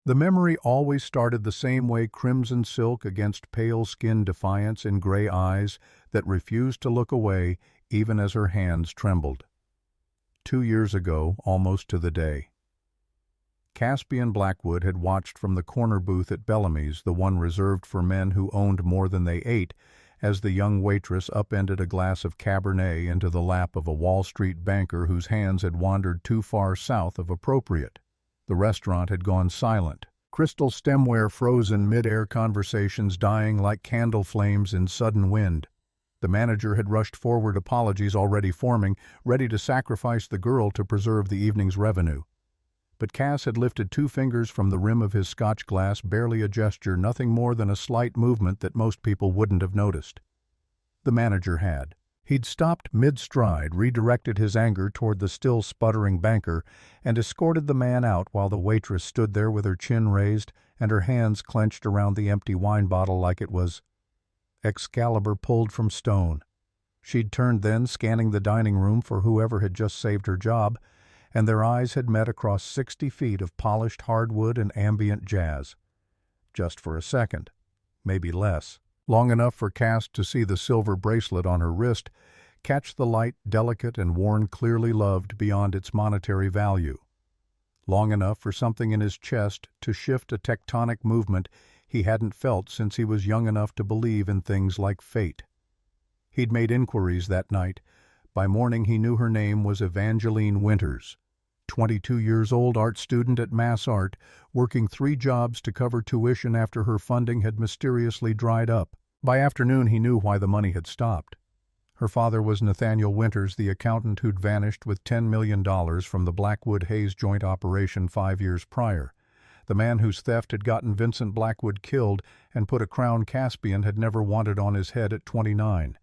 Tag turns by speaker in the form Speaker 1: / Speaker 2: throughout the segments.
Speaker 1: The memory always started the same way: crimson silk against pale skin, defiance in gray eyes that refused to look away even as her hands trembled. 2 years ago, almost to the day. Caspian Blackwood had watched from the corner booth at Bellamy's, the one reserved for men who owned more than they ate, as the young waitress upended a glass of Cabernet into the lap of a Wall Street banker whose hands had wandered too far south of appropriate. The restaurant had gone silent. Crystal stemware frozen mid-air, conversations dying like candle flames in sudden wind. The manager had rushed forward, apologies already forming, ready to sacrifice the girl to preserve the evening's revenue. But Cass had lifted 2 fingers from the rim of his scotch glass, barely a gesture, nothing more than a slight movement that most people wouldn't have noticed. The manager had. He'd stopped mid-stride, redirected his anger toward the still sputtering banker, and escorted the man out while the waitress stood there with her chin raised and her hands clenched around the empty wine bottle like it was Excalibur pulled from stone. She'd turned then, scanning the dining room for whoever had just saved her job, and their eyes had met across 60 feet of polished hardwood and ambient jazz. Just for a second, maybe less. Long enough for Cass to see the silver bracelet on her wrist catch the light, delicate and worn, clearly loved beyond its monetary value. Long enough for something in his chest to shift, a tectonic movement he hadn't felt since he was young enough to believe in things like fate. He'd made inquiries that night. By morning he knew her name was Evangeline Winters, 22 years old, art student at Mass Art, working 3 jobs to cover tuition after her funding had mysteriously dried up. By afternoon he knew why the money had stopped. Her father was Nathaniel Winters, the accountant who'd vanished with $10 million from the Blackwood Hayes joint operation 5 years prior. The man whose theft had gotten Vincent Blackwood killed and put a crown Caspian had never wanted on his head at 29.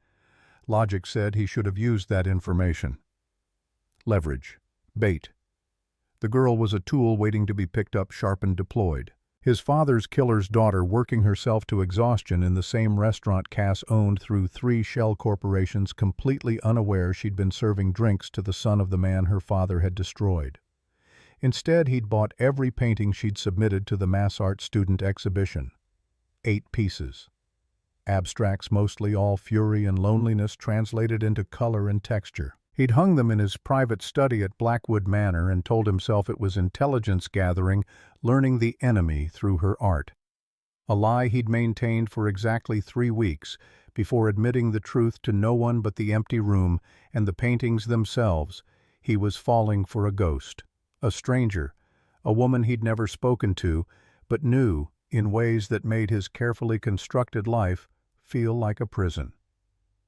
Speaker 1: Logic said he should have used that information. Leverage. Bait. The girl was a tool waiting to be picked up, sharpened, deployed. His father's killer's daughter working herself to exhaustion in the same restaurant Cass owned through 3 shell corporations, completely unaware she'd been serving drinks to the son of the man her father had destroyed. Instead, he'd bought every painting she'd submitted to the Mass Art student exhibition. 8 pieces. Abstracts, mostly, all fury and loneliness translated into color and texture. He'd hung them in his private study at Blackwood Manor and told himself it was intelligence gathering, learning the enemy through her art. A lie he'd maintained for exactly 3 weeks before admitting the truth to no one but the empty room and the paintings themselves. He was falling for a ghost. A stranger, a woman he'd never spoken to, but knew in ways that made his carefully constructed life feel like a prison.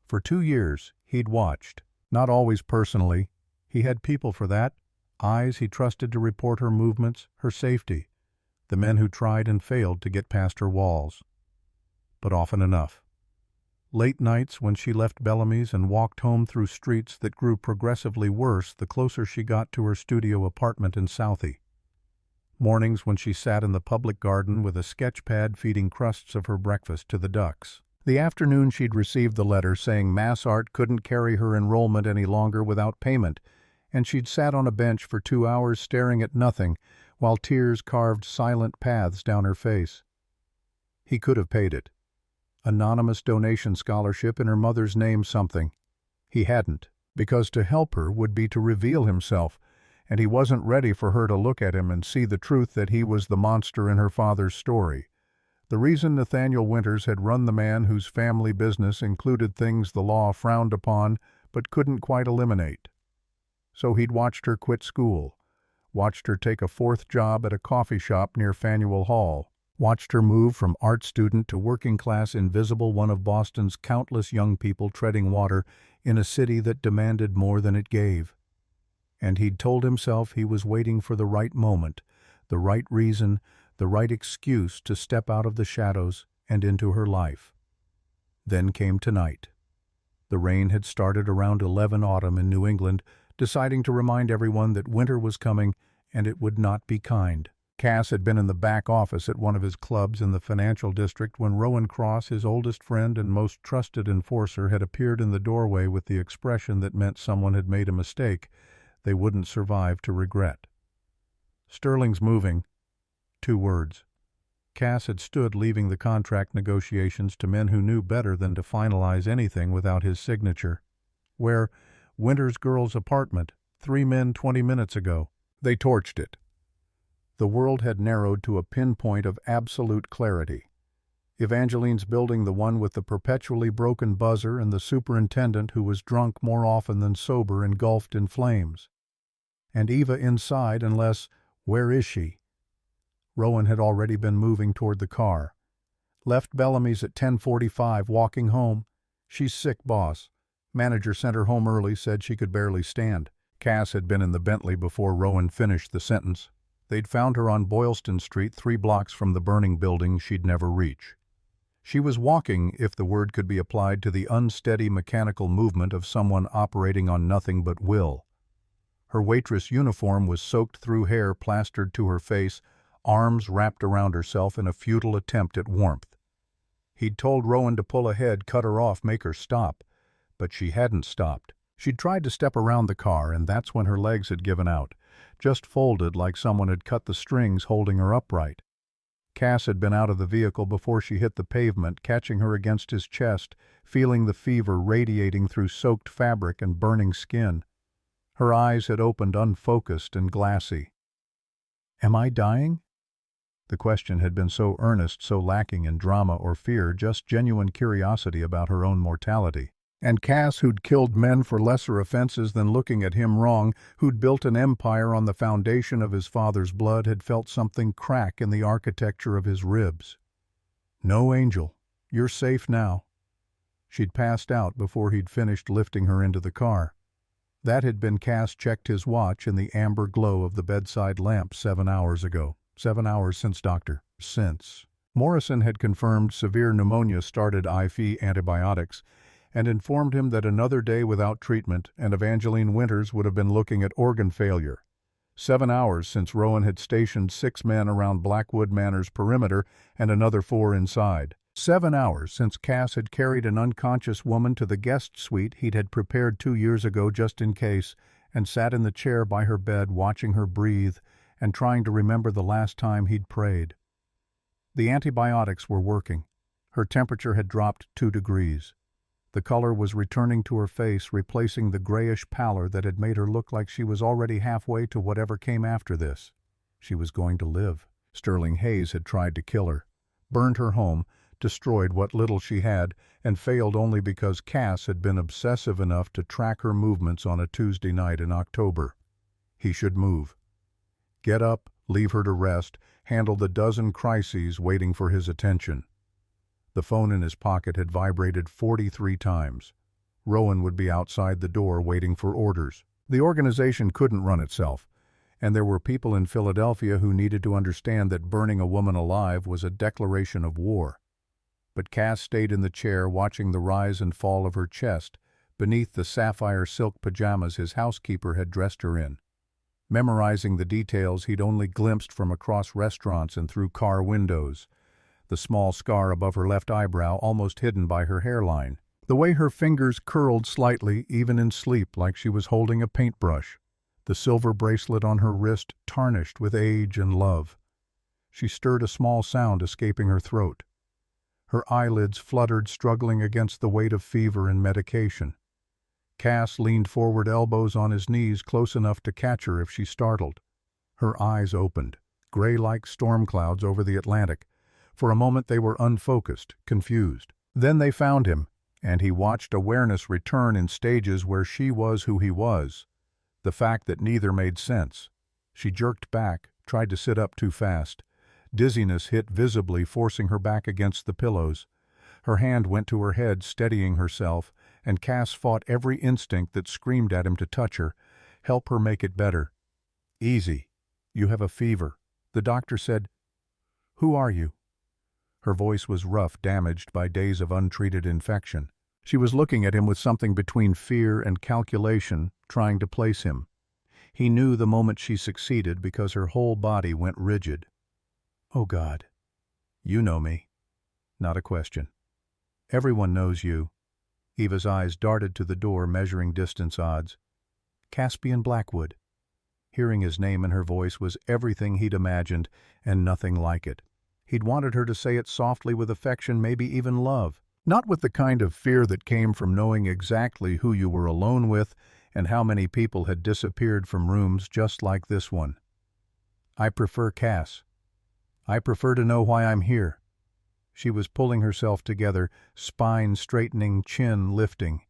Speaker 1: For 2 years, he'd watched, not always personally. He had people for that, eyes he trusted to report her movements, her safety, the men who tried and failed to get past her walls. But often enough. Late nights when she left Bellamy's and walked home through streets that grew progressively worse the closer she got to her studio apartment in Southie. Mornings when she sat in the public garden with a sketch pad feeding crusts of her breakfast to the ducks. The afternoon she'd received the letter saying Mass Art couldn't carry her enrollment any longer without payment, and she'd sat on a bench for 2 hours staring at nothing while tears carved silent paths down her face. He could have paid it. Anonymous donation scholarship in her mother's name, something. He hadn't, because to help her would be to reveal himself, and he wasn't ready for her to look at him and see the truth that he was the monster in her father's story. The reason Nathaniel Winters had run the man whose family business included things the law frowned upon but couldn't quite eliminate. So he'd watched her quit school, watched her take a 4th job at a coffee shop near Faneuil Hall, watched her move from art student to working-class invisible, one of Boston's countless young people treading water in a city that demanded more than it gave. And he'd told himself he was waiting for the right moment, the right reason, the right excuse to step out of the shadows and into her life. Then came tonight. The rain had started around 11 autumn in New England, deciding to remind everyone that winter was coming and it would not be kind. Cass had been in the back office at one of his clubs in the financial district when Rowan Cross, his oldest friend and most trusted enforcer, had appeared in the doorway with the expression that meant someone had made a mistake they wouldn't survive to regret. "Sterling's moving. 2 words. Cass had stood leaving the contract negotiations to men who knew better than to finalize anything without his signature. Where? Winter's girl's apartment, 3 men 20 minutes ago. They torched it. The world had narrowed to a pinpoint of absolute clarity. Evangeline's building, the one with the perpetually broken buzzer, and the superintendent who was drunk more often than sober, engulfed in flames. And Eva inside, unless, where is she? Rowan had already been moving toward the car. Left Bellamy's at 10:45, walking home. She's sick, boss. Manager sent her home early, said she could barely stand. Cass had been in the Bentley before Rowan finished the sentence. They'd found her on Boylston Street, 3 blocks from the burning building she'd never reach. She was walking, if the word could be applied to the unsteady mechanical movement of someone operating on nothing but will. Her waitress uniform was soaked through, hair plastered to her face, arms wrapped around herself in a futile attempt at warmth. He'd told Rowan to pull ahead, cut her off, make her stop. But she hadn't stopped. She'd tried to step around the car, and that's when her legs had given out, just folded like someone had cut the strings holding her upright. Cass had been out of the vehicle before she hit the pavement, catching her against his chest, feeling the fever radiating through soaked fabric and burning skin. Her eyes had opened unfocused and glassy. "Am I dying?" The question had been so earnest, so lacking in drama or fear, just genuine curiosity about her own mortality. And Cass, who'd killed men for lesser offenses than looking at him wrong, who'd built an empire on the foundation of his father's blood, had felt something crack in the architecture of his ribs. "No, Angel, you're safe now." She'd passed out before he'd finished lifting her into the car. That had been. Cass checked his watch in the amber glow of the bedside lamp 7 hours ago. 7 hours since Since. Morrison had confirmed severe pneumonia, started IV antibiotics, and informed him that another day without treatment and Evangeline Winters would have been looking at organ failure. 7 hours since Rowan had stationed 6 men around Blackwood Manor's perimeter and another 4 inside. 7 hours since Cass had carried an unconscious woman to the guest suite he'd had prepared 2 years ago just in case, and sat in the chair by her bed watching her breathe and trying to remember the last time he'd prayed. The antibiotics were working. Her temperature had dropped 2 degrees. The color was returning to her face, replacing the grayish pallor that had made her look like she was already halfway to whatever came after this. She was going to live. Sterling Hayes had tried to kill her, burned her home, destroyed what little she had, and failed only because Cass had been obsessive enough to track her movements on a Tuesday night in October. He should move. Get up, leave her to rest, handle the dozen crises waiting for his attention. The phone in his pocket had vibrated 43 times. Rowan would be outside the door waiting for orders. The organization couldn't run itself, and there were people in Philadelphia who needed to understand that burning a woman alive was a declaration of war. But Cass stayed in the chair watching the rise and fall of her chest beneath the sapphire silk pajamas his housekeeper had dressed her in, memorizing the details he'd only glimpsed from across restaurants and through car windows. The small scar above her left eyebrow almost hidden by her hairline. The way her fingers curled slightly, even in sleep, like she was holding a paintbrush. The silver bracelet on her wrist tarnished with age and love. She stirred, a small sound escaping her throat. Her eyelids fluttered, struggling against the weight of fever and medication. Cass leaned forward, elbows on his knees, close enough to catch her if she startled. Her eyes opened, gray like storm clouds over the Atlantic. For a moment they were unfocused, confused. Then they found him, and he watched awareness return in stages where she was who he was. The fact that neither made sense. She jerked back, tried to sit up too fast. Dizziness hit visibly, forcing her back against the pillows. Her hand went to her head, steadying herself, and Cass fought every instinct that screamed at him to touch her, help her make it better. "Easy. You have a fever," the doctor said. "Who are you?" Her voice was rough, damaged by days of untreated infection. She was looking at him with something between fear and calculation, trying to place him. He knew the moment she succeeded because her whole body went rigid. "Oh God. You know me." Not a question. "Everyone knows you." Eva's eyes darted to the door, measuring distance odds. "Caspian Blackwood." Hearing his name in her voice was everything he'd imagined, and nothing like it. He'd wanted her to say it softly with affection, maybe even love. Not with the kind of fear that came from knowing exactly who you were alone with and how many people had disappeared from rooms just like this one. I prefer Cass. I prefer to know why I'm here. She was pulling herself together, spine straightening, chin lifting.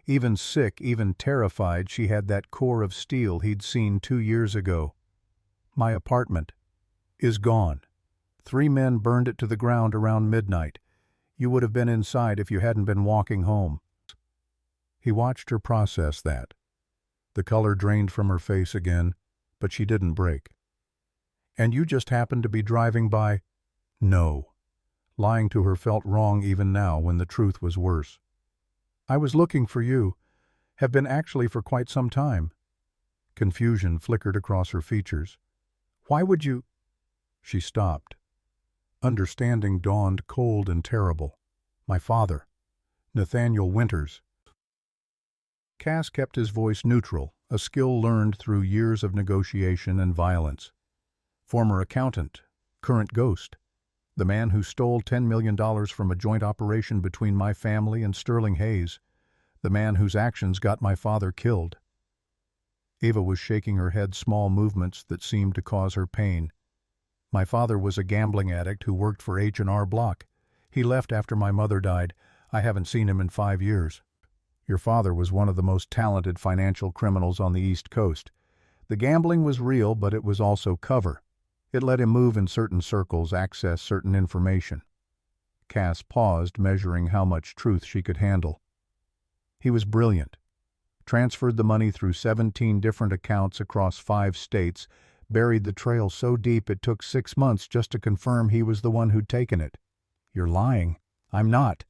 Speaker 1: Even sick, even terrified, she had that core of steel he'd seen 2 years ago. My apartment is gone. 3 men burned it to the ground around midnight. You would have been inside if you hadn't been walking home. He watched her process that. The color drained from her face again, but she didn't break. And you just happened to be driving by? No. Lying to her felt wrong even now when the truth was worse. I was looking for you. Have been actually for quite some time. Confusion flickered across her features. Why would you? She stopped. Understanding dawned cold and terrible. My father, Nathaniel Winters. Cass kept his voice neutral, a skill learned through years of negotiation and violence. Former accountant, current ghost. The man who stole $10 million from a joint operation between my family and Sterling Hayes. The man whose actions got my father killed. Eva was shaking her head, small movements that seemed to cause her pain. My father was a gambling addict who worked for H&R Block. He left after my mother died. I haven't seen him in 5 years. Your father was one of the most talented financial criminals on the East Coast. The gambling was real, but it was also cover. It let him move in certain circles, access certain information. Cass paused, measuring how much truth she could handle. He was brilliant. Transferred the money through 17 different accounts across 5 states, buried the trail so deep it took 6 months just to confirm he was the one who'd taken it. You're lying. I'm not.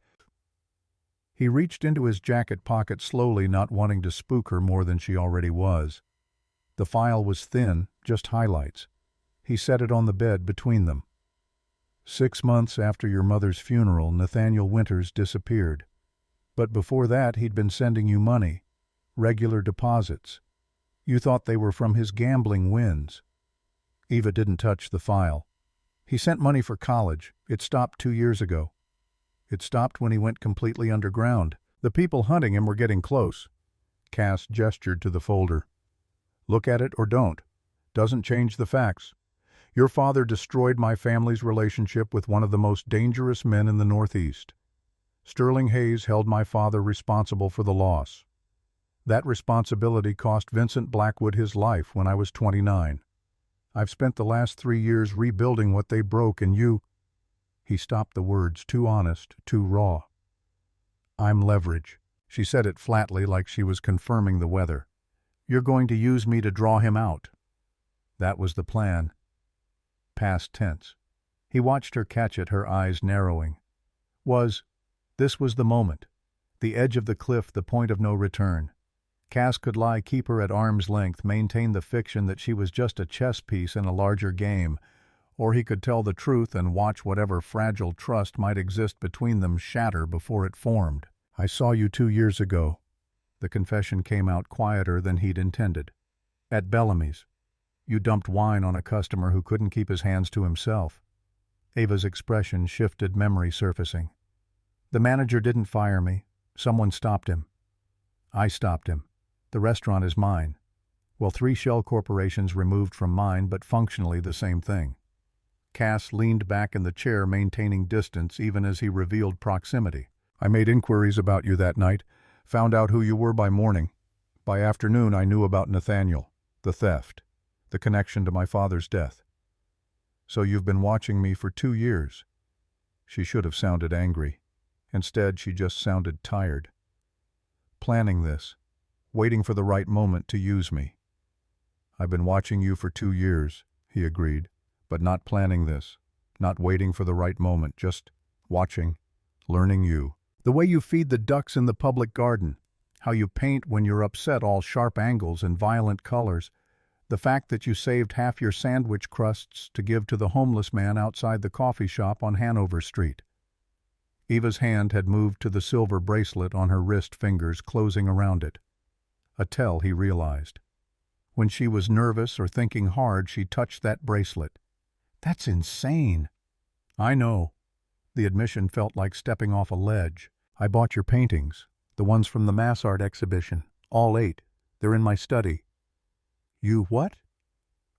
Speaker 1: He reached into his jacket pocket slowly, not wanting to spook her more than she already was. The file was thin, just highlights. He set it on the bed between them. 6 months after your mother's funeral, Nathaniel Winters disappeared. But before that, he'd been sending you money, regular deposits. You thought they were from his gambling wins. Eva didn't touch the file. He sent money for college. It stopped 2 years ago. It stopped when he went completely underground. The people hunting him were getting close. Cass gestured to the folder. Look at it or don't. Doesn't change the facts. Your father destroyed my family's relationship with one of the most dangerous men in the Northeast. Sterling Hayes held my father responsible for the loss. That responsibility cost Vincent Blackwood his life when I was 29. I've spent the last 3 years rebuilding what they broke, and you... He stopped the words, too honest, too raw. I'm leverage. She said it flatly, like she was confirming the weather. You're going to use me to draw him out. That was the plan. Past tense. He watched her catch it, her eyes narrowing. This was the moment. The edge of the cliff, the point of no return. Cass could lie, keep her at arm's length, maintain the fiction that she was just a chess piece in a larger game, or he could tell the truth and watch whatever fragile trust might exist between them shatter before it formed. I saw you 2 years ago. The confession came out quieter than he'd intended. At Bellamy's. You dumped wine on a customer who couldn't keep his hands to himself. Ava's expression shifted, memory surfacing. The manager didn't fire me. Someone stopped him. I stopped him. The restaurant is mine. Well, 3 shell corporations removed from mine, but functionally the same thing. Cass leaned back in the chair, maintaining distance even as he revealed proximity. I made inquiries about you that night, found out who you were by morning. By afternoon I knew about Nathaniel, the theft, the connection to my father's death. So you've been watching me for 2 years. She should have sounded angry. Instead, she just sounded tired. Planning this, waiting for the right moment to use me. I've been watching you for 2 years, he agreed, but not planning this, not waiting for the right moment, just watching, learning you. The way you feed the ducks in the public garden, how you paint when you're upset, all sharp angles and violent colors, the fact that you saved half your sandwich crusts to give to the homeless man outside the coffee shop on Hanover Street. Eva's hand had moved to the silver bracelet on her wrist, fingers closing around it. A tell, he realized. When she was nervous or thinking hard, she touched that bracelet. That's insane. I know. The admission felt like stepping off a ledge. I bought your paintings, the ones from the mass art exhibition, all 8. They're in my study. You what?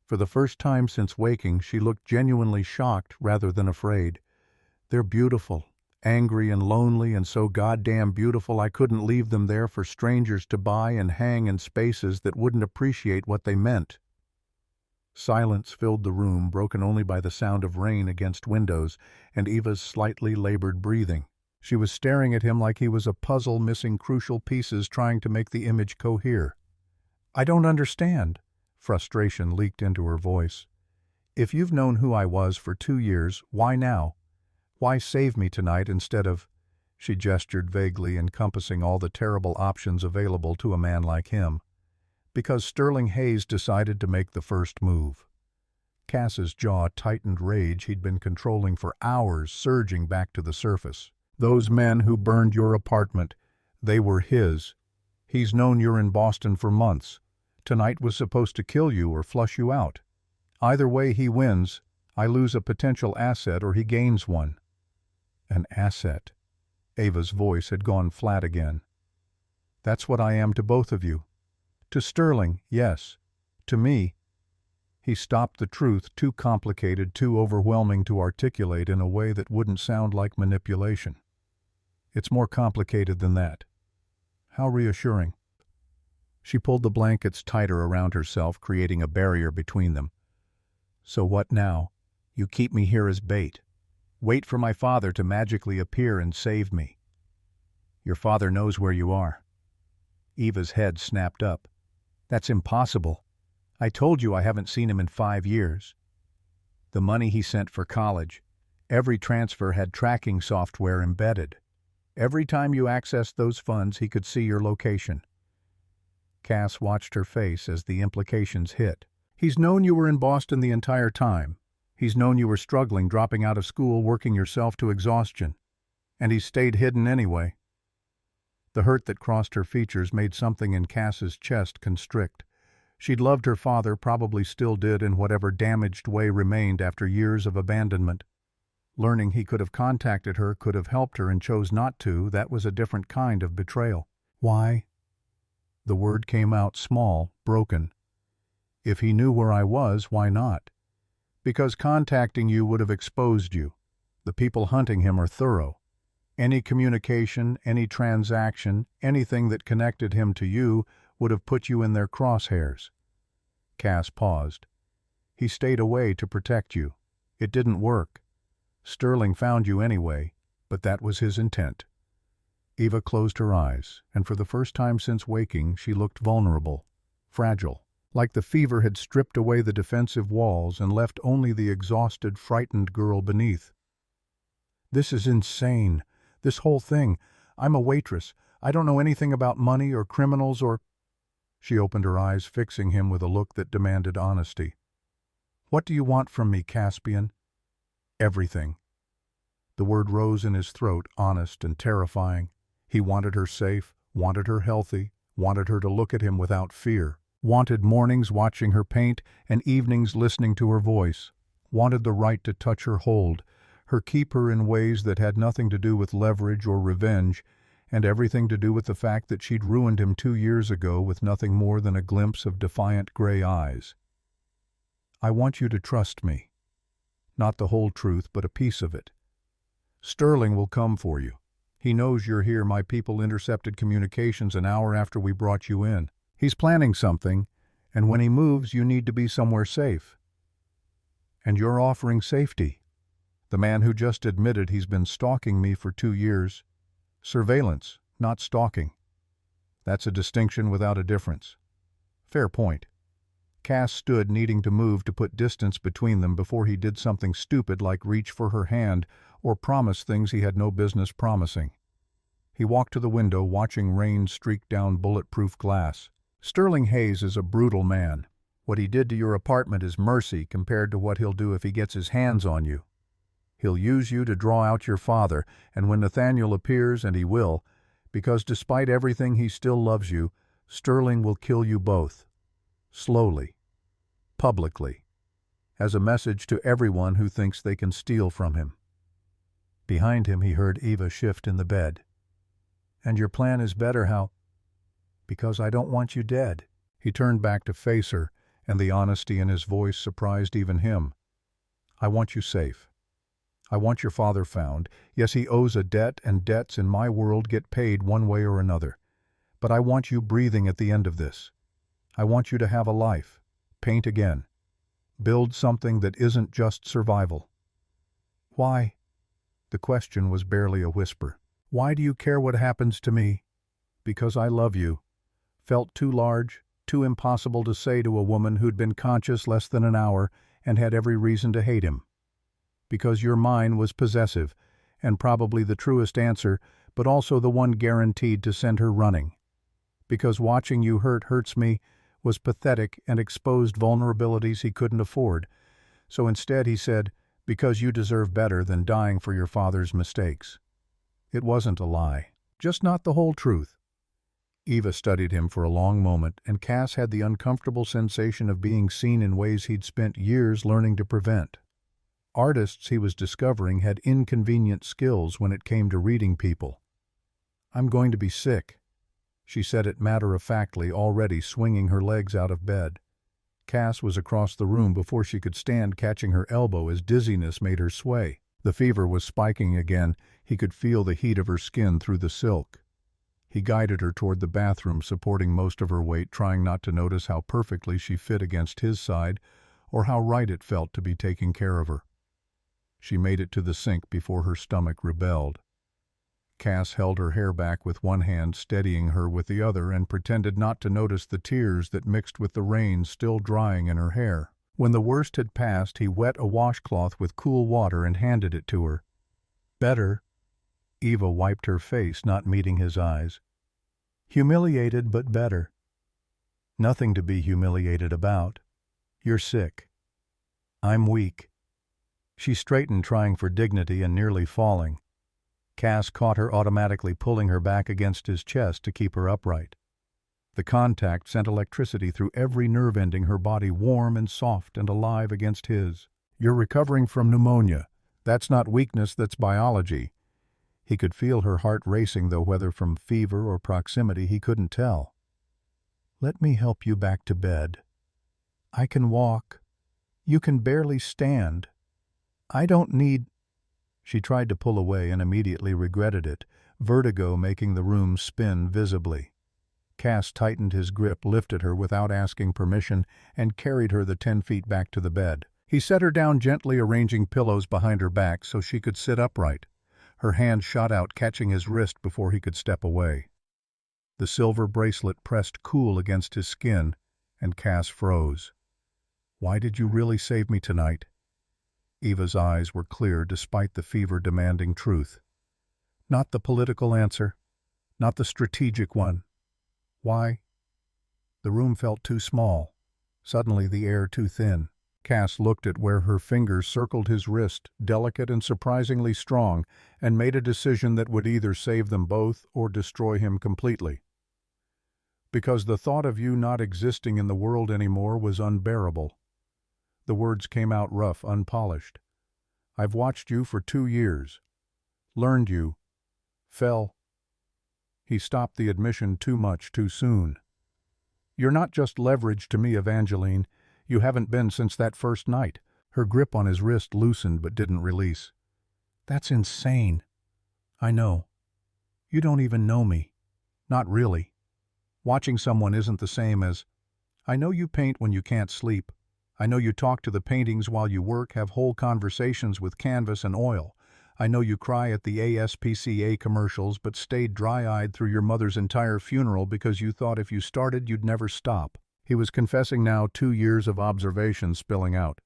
Speaker 1: For the first time since waking, she looked genuinely shocked rather than afraid. They're beautiful, angry and lonely, and so goddamn beautiful I couldn't leave them there for strangers to buy and hang in spaces that wouldn't appreciate what they meant. Silence filled the room, broken only by the sound of rain against windows and Eva's slightly labored breathing. She was staring at him like he was a puzzle missing crucial pieces trying to make the image cohere. I don't understand. Frustration leaked into her voice. If you've known who I was for 2 years, why now? Why save me tonight instead of— She gestured vaguely, encompassing all the terrible options available to a man like him. Because Sterling Hayes decided to make the first move. Cass's jaw tightened, rage he'd been controlling for hours surging back to the surface. Those men who burned your apartment, they were his. He's known you're in Boston for months. Tonight was supposed to kill you or flush you out. Either way he wins. I lose a potential asset or he gains one. An asset. Ava's voice had gone flat again. That's what I am to both of you. To Sterling, yes. To me. He stopped, the truth too complicated, too overwhelming to articulate in a way that wouldn't sound like manipulation. It's more complicated than that. How reassuring. She pulled the blankets tighter around herself, creating a barrier between them. So what now? You keep me here as bait. Wait for my father to magically appear and save me. Your father knows where you are. Eva's head snapped up. That's impossible. I told you I haven't seen him in 5 years. The money he sent for college. Every transfer had tracking software embedded. Every time you accessed those funds, he could see your location. Cass watched her face as the implications hit. He's known you were in Boston the entire time. He's known you were struggling, dropping out of school, working yourself to exhaustion. And he's stayed hidden anyway. The hurt that crossed her features made something in Cass's chest constrict. She'd loved her father, probably still did in whatever damaged way remained after years of abandonment. Learning he could have contacted her, could have helped her, and chose not to, that was a different kind of betrayal. Why? The word came out small, broken. If he knew where I was, why not? Because contacting you would have exposed you. The people hunting him are thorough. Any communication, any transaction, anything that connected him to you would have put you in their crosshairs. Cass paused. He stayed away to protect you. It didn't work. Sterling found you anyway, but that was his intent. Eva closed her eyes, and for the first time since waking, she looked vulnerable, fragile, like the fever had stripped away the defensive walls and left only the exhausted, frightened girl beneath. This is insane. This whole thing. I'm a waitress. I don't know anything about money or criminals or— She opened her eyes, fixing him with a look that demanded honesty. What do you want from me, Caspian? Everything. The word rose in his throat, honest and terrifying. He wanted her safe, wanted her healthy, wanted her to look at him without fear, wanted mornings watching her paint and evenings listening to her voice, wanted the right to touch her, hold her, keep her in ways that had nothing to do with leverage or revenge, and everything to do with the fact that she'd ruined him 2 years ago with nothing more than a glimpse of defiant gray eyes. I want you to trust me. Not the whole truth, but a piece of it. Sterling will come for you. He knows you're here. My people intercepted communications an hour after we brought you in. He's planning something, and when he moves, you need to be somewhere safe. And you're offering safety. The man who just admitted he's been stalking me for 2 years. Surveillance, not stalking. That's a distinction without a difference. Fair point. Cass stood, needing to move to put distance between them before he did something stupid like reach for her hand or promise things he had no business promising. He walked to the window, watching rain streak down bulletproof glass. Sterling Hayes is a brutal man. What he did to your apartment is mercy compared to what he'll do if he gets his hands on you. He'll use you to draw out your father, and when Nathaniel appears, and he will, because despite everything he still loves you, Sterling will kill you both. slowly, publicly, as a message to everyone who thinks they can steal from him. Behind him he heard Eva shift in the bed. "And your plan is better, how?" "Because I don't want you dead." He turned back to face her, and the honesty in his voice surprised even him. "I want you safe. I want your father found. Yes, he owes a debt, and debts in my world get paid one way or another. But I want you breathing at the end of this. I want you to have a life, paint again, build something that isn't just survival." "Why?" The question was barely a whisper. "Why do you care what happens to me?" "Because I love you." Felt too large, too impossible to say to a woman who'd been conscious less than an hour and had every reason to hate him. "Because your mine was possessive, and probably the truest answer, but also the one guaranteed to send her running. Because watching you hurts me, was pathetic and exposed vulnerabilities he couldn't afford. So instead he said, because you deserve better than dying for your father's mistakes." It wasn't a lie, just not the whole truth. Eva studied him for a long moment, and Cass had the uncomfortable sensation of being seen in ways he'd spent years learning to prevent. Artists, he was discovering, had inconvenient skills when it came to reading people. "I'm going to be sick," she said it matter-of-factly, already swinging her legs out of bed. Cass was across the room before she could stand, catching her elbow as dizziness made her sway. The fever was spiking again. He could feel the heat of her skin through the silk. He guided her toward the bathroom, supporting most of her weight, trying not to notice how perfectly she fit against his side, or how right it felt to be taking care of her. She made it to the sink before her stomach rebelled. Cass held her hair back with one hand, steadying her with the other, and pretended not to notice the tears that mixed with the rain still drying in her hair. When the worst had passed, he wet a washcloth with cool water and handed it to her. "Better." Eva wiped her face, not meeting his eyes. "Humiliated, but better." "Nothing to be humiliated about. You're sick. I'm weak." She straightened, trying for dignity and nearly falling. Cass caught her, automatically pulling her back against his chest to keep her upright. The contact sent electricity through every nerve ending, her body warm and soft and alive against his. "You're recovering from pneumonia. That's not weakness, that's biology." He could feel her heart racing, though whether from fever or proximity he couldn't tell. "Let me help you back to bed. I can walk. You can barely stand. I don't need—" She tried to pull away and immediately regretted it, vertigo making the room spin visibly. Cass tightened his grip, lifted her without asking permission, and carried her the 10 feet back to the bed. He set her down gently, arranging pillows behind her back so she could sit upright. Her hand shot out, catching his wrist before he could step away. The silver bracelet pressed cool against his skin, and Cass froze. "Why did you really save me tonight?" Eva's eyes were clear despite the fever-demanding truth. "Not the political answer, not the strategic one. Why?" The room felt too small, suddenly the air too thin. Cass looked at where her fingers circled his wrist, delicate and surprisingly strong, and made a decision that would either save them both or destroy him completely. "Because the thought of you not existing in the world anymore was unbearable." The words came out rough, unpolished. "I've watched you for 2 years. Learned you. Fell." He stopped the admission too much, too soon. "You're not just leverage to me, Evangeline. You haven't been since that first night." Her grip on his wrist loosened but didn't release. "That's insane." "I know. You don't even know me. Not really. Watching someone isn't the same as... I know you paint when you can't sleep. I know you talk to the paintings while you work, have whole conversations with canvas and oil. I know you cry at the ASPCA commercials but stayed dry-eyed through your mother's entire funeral because you thought if you started you'd never stop." He was confessing now, 2 years of observation spilling out.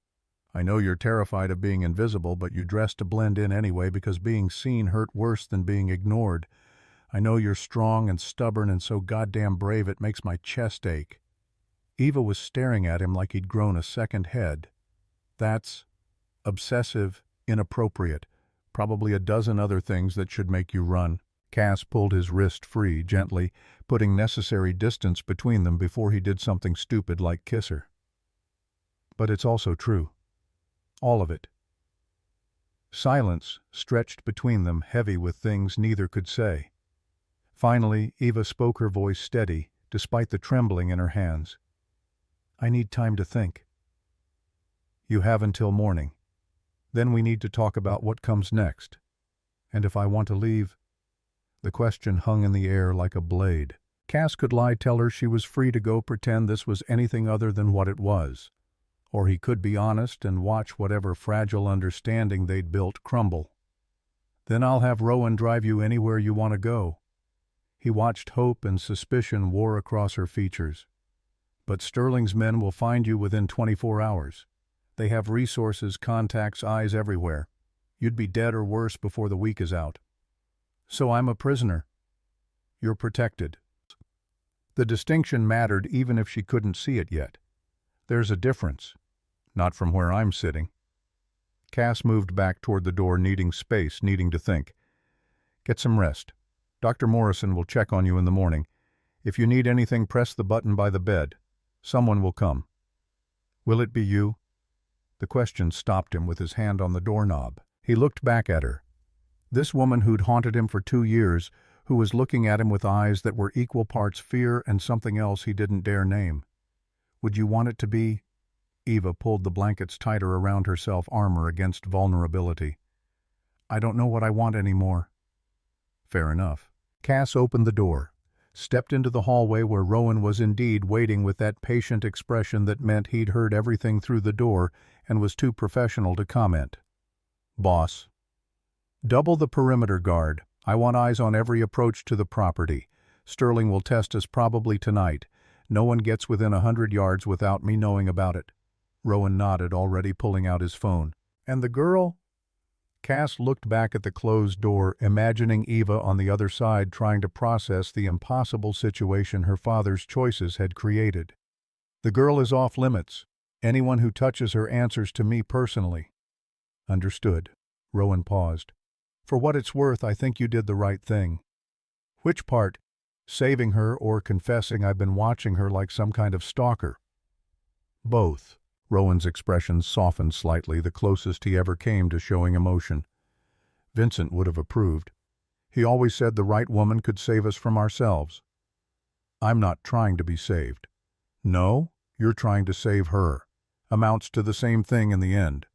Speaker 1: "I know you're terrified of being invisible, but you dress to blend in anyway because being seen hurt worse than being ignored. I know you're strong and stubborn and so goddamn brave it makes my chest ache." Eva was staring at him like he'd grown a second head. "That's obsessive, inappropriate. Probably a dozen other things that should make you run." Cass pulled his wrist free, gently, putting necessary distance between them before he did something stupid like kiss her. But it's also true. All of it. Silence stretched between them, heavy with things neither could say. Finally, Eva spoke, her voice steady, despite the trembling in her hands. I need time to think. You have until morning. Then we need to talk about what comes next. And if I want to leave? The question hung in the air like a blade. Cass could lie, tell her she was free to go, pretend this was anything other than what it was. Or he could be honest and watch whatever fragile understanding they'd built crumble. Then I'll have Rowan drive you anywhere you want to go. He watched hope and suspicion war across her features. But Sterling's men will find you within 24 hours. They have resources, contacts, eyes everywhere. You'd be dead or worse before the week is out. So I'm a prisoner. You're protected. The distinction mattered even if she couldn't see it yet. There's a difference. Not from where I'm sitting. Cass moved back toward the door, needing space, needing to think. Get some rest. Dr. Morrison will check on you in the morning. If you need anything, press the button by the bed. Someone will come. Will it be you? The question stopped him with his hand on the doorknob. He looked back at her. This woman who'd haunted him for 2 years, who was looking at him with eyes that were equal parts fear and something else he didn't dare name. Would you want it to be? Eva pulled the blankets tighter around herself, armor against vulnerability. I don't know what I want anymore. Fair enough. Cass opened the door, stepped into the hallway where Rowan was indeed waiting with that patient expression that meant he'd heard everything through the door and was too professional to comment. Boss. Double the perimeter guard. I want eyes on every approach to the property. Sterling will test us probably tonight. No one gets within 100 yards without me knowing about it. Rowan nodded, already pulling out his phone. And the girl? Cass looked back at the closed door, imagining Eva on the other side trying to process the impossible situation her father's choices had created. The girl is off limits. Anyone who touches her answers to me personally. Understood. Rowan paused. For what it's worth, I think you did the right thing. Which part? Saving her or confessing I've been watching her like some kind of stalker? Both. Rowan's expression softened slightly, the closest he ever came to showing emotion. Vincent would have approved. He always said the right woman could save us from ourselves. I'm not trying to be saved. No, you're trying to save her. Amounts to the same thing in the end.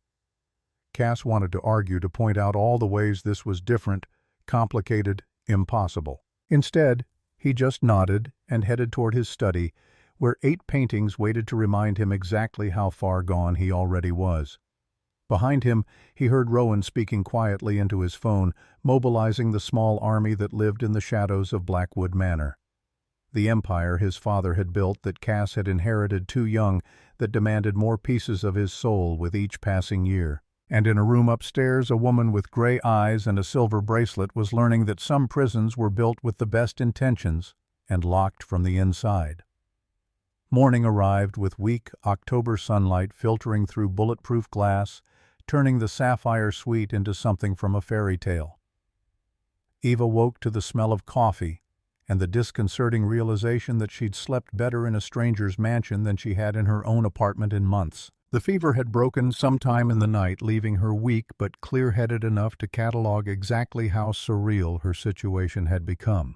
Speaker 1: Cass wanted to argue, to point out all the ways this was different, complicated, impossible. Instead, he just nodded and headed toward his study, where 8 paintings waited to remind him exactly how far gone he already was. Behind him, he heard Rowan speaking quietly into his phone, mobilizing the small army that lived in the shadows of Blackwood Manor. The empire his father had built, that Cass had inherited too young, that demanded more pieces of his soul with each passing year. And in a room upstairs, a woman with gray eyes and a silver bracelet was learning that some prisons were built with the best intentions and locked from the inside. Morning arrived with weak October sunlight filtering through bulletproof glass, turning the sapphire suite into something from a fairy tale. Eva woke to the smell of coffee and the disconcerting realization that she'd slept better in a stranger's mansion than she had in her own apartment in months. The fever had broken sometime in the night, leaving her weak but clear-headed enough to catalog exactly how surreal her situation had become.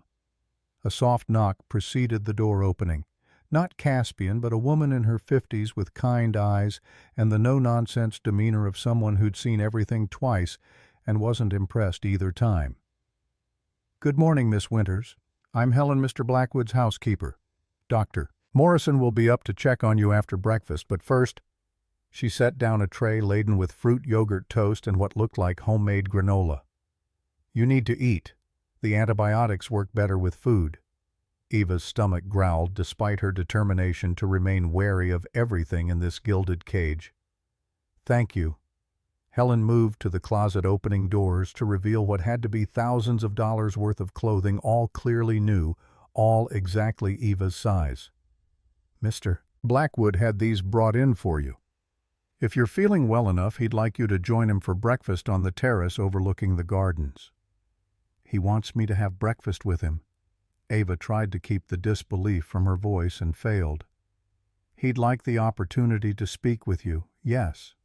Speaker 1: A soft knock preceded the door opening. Not Caspian, but a woman in her 50s with kind eyes and the no-nonsense demeanor of someone who'd seen everything twice and wasn't impressed either time. Good morning, Miss Winters. I'm Helen, Mr. Blackwood's housekeeper. Doctor Morrison will be up to check on you after breakfast, but first... She set down a tray laden with fruit yogurt toast and what looked like homemade granola. You need to eat. The antibiotics work better with food. Eva's stomach growled despite her determination to remain wary of everything in this gilded cage. Thank you. Helen moved to the closet, opening doors to reveal what had to be thousands of dollars worth of clothing, all clearly new, all exactly Eva's size. Mr. Blackwood had these brought in for you. If you're feeling well enough, he'd like you to join him for breakfast on the terrace overlooking the gardens. He wants me to have breakfast with him. Ava tried to keep the disbelief from her voice and failed. "He'd like the opportunity to speak with you, yes."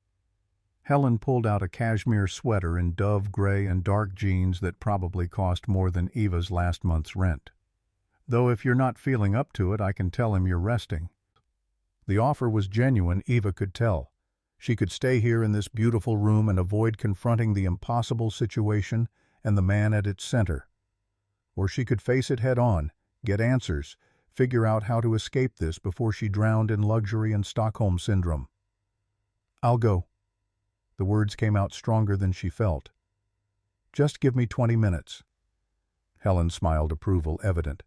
Speaker 1: Helen pulled out a cashmere sweater in dove gray and dark jeans that probably cost more than Eva's last month's rent. "Though if you're not feeling up to it, I can tell him you're resting." The offer was genuine, Eva could tell. She could stay here in this beautiful room and avoid confronting the impossible situation and the man at its center. Or she could face it head on, get answers, figure out how to escape this before she drowned in luxury and Stockholm Syndrome. "I'll go." The words came out stronger than she felt. "Just give me 20 minutes. Helen smiled approval evident.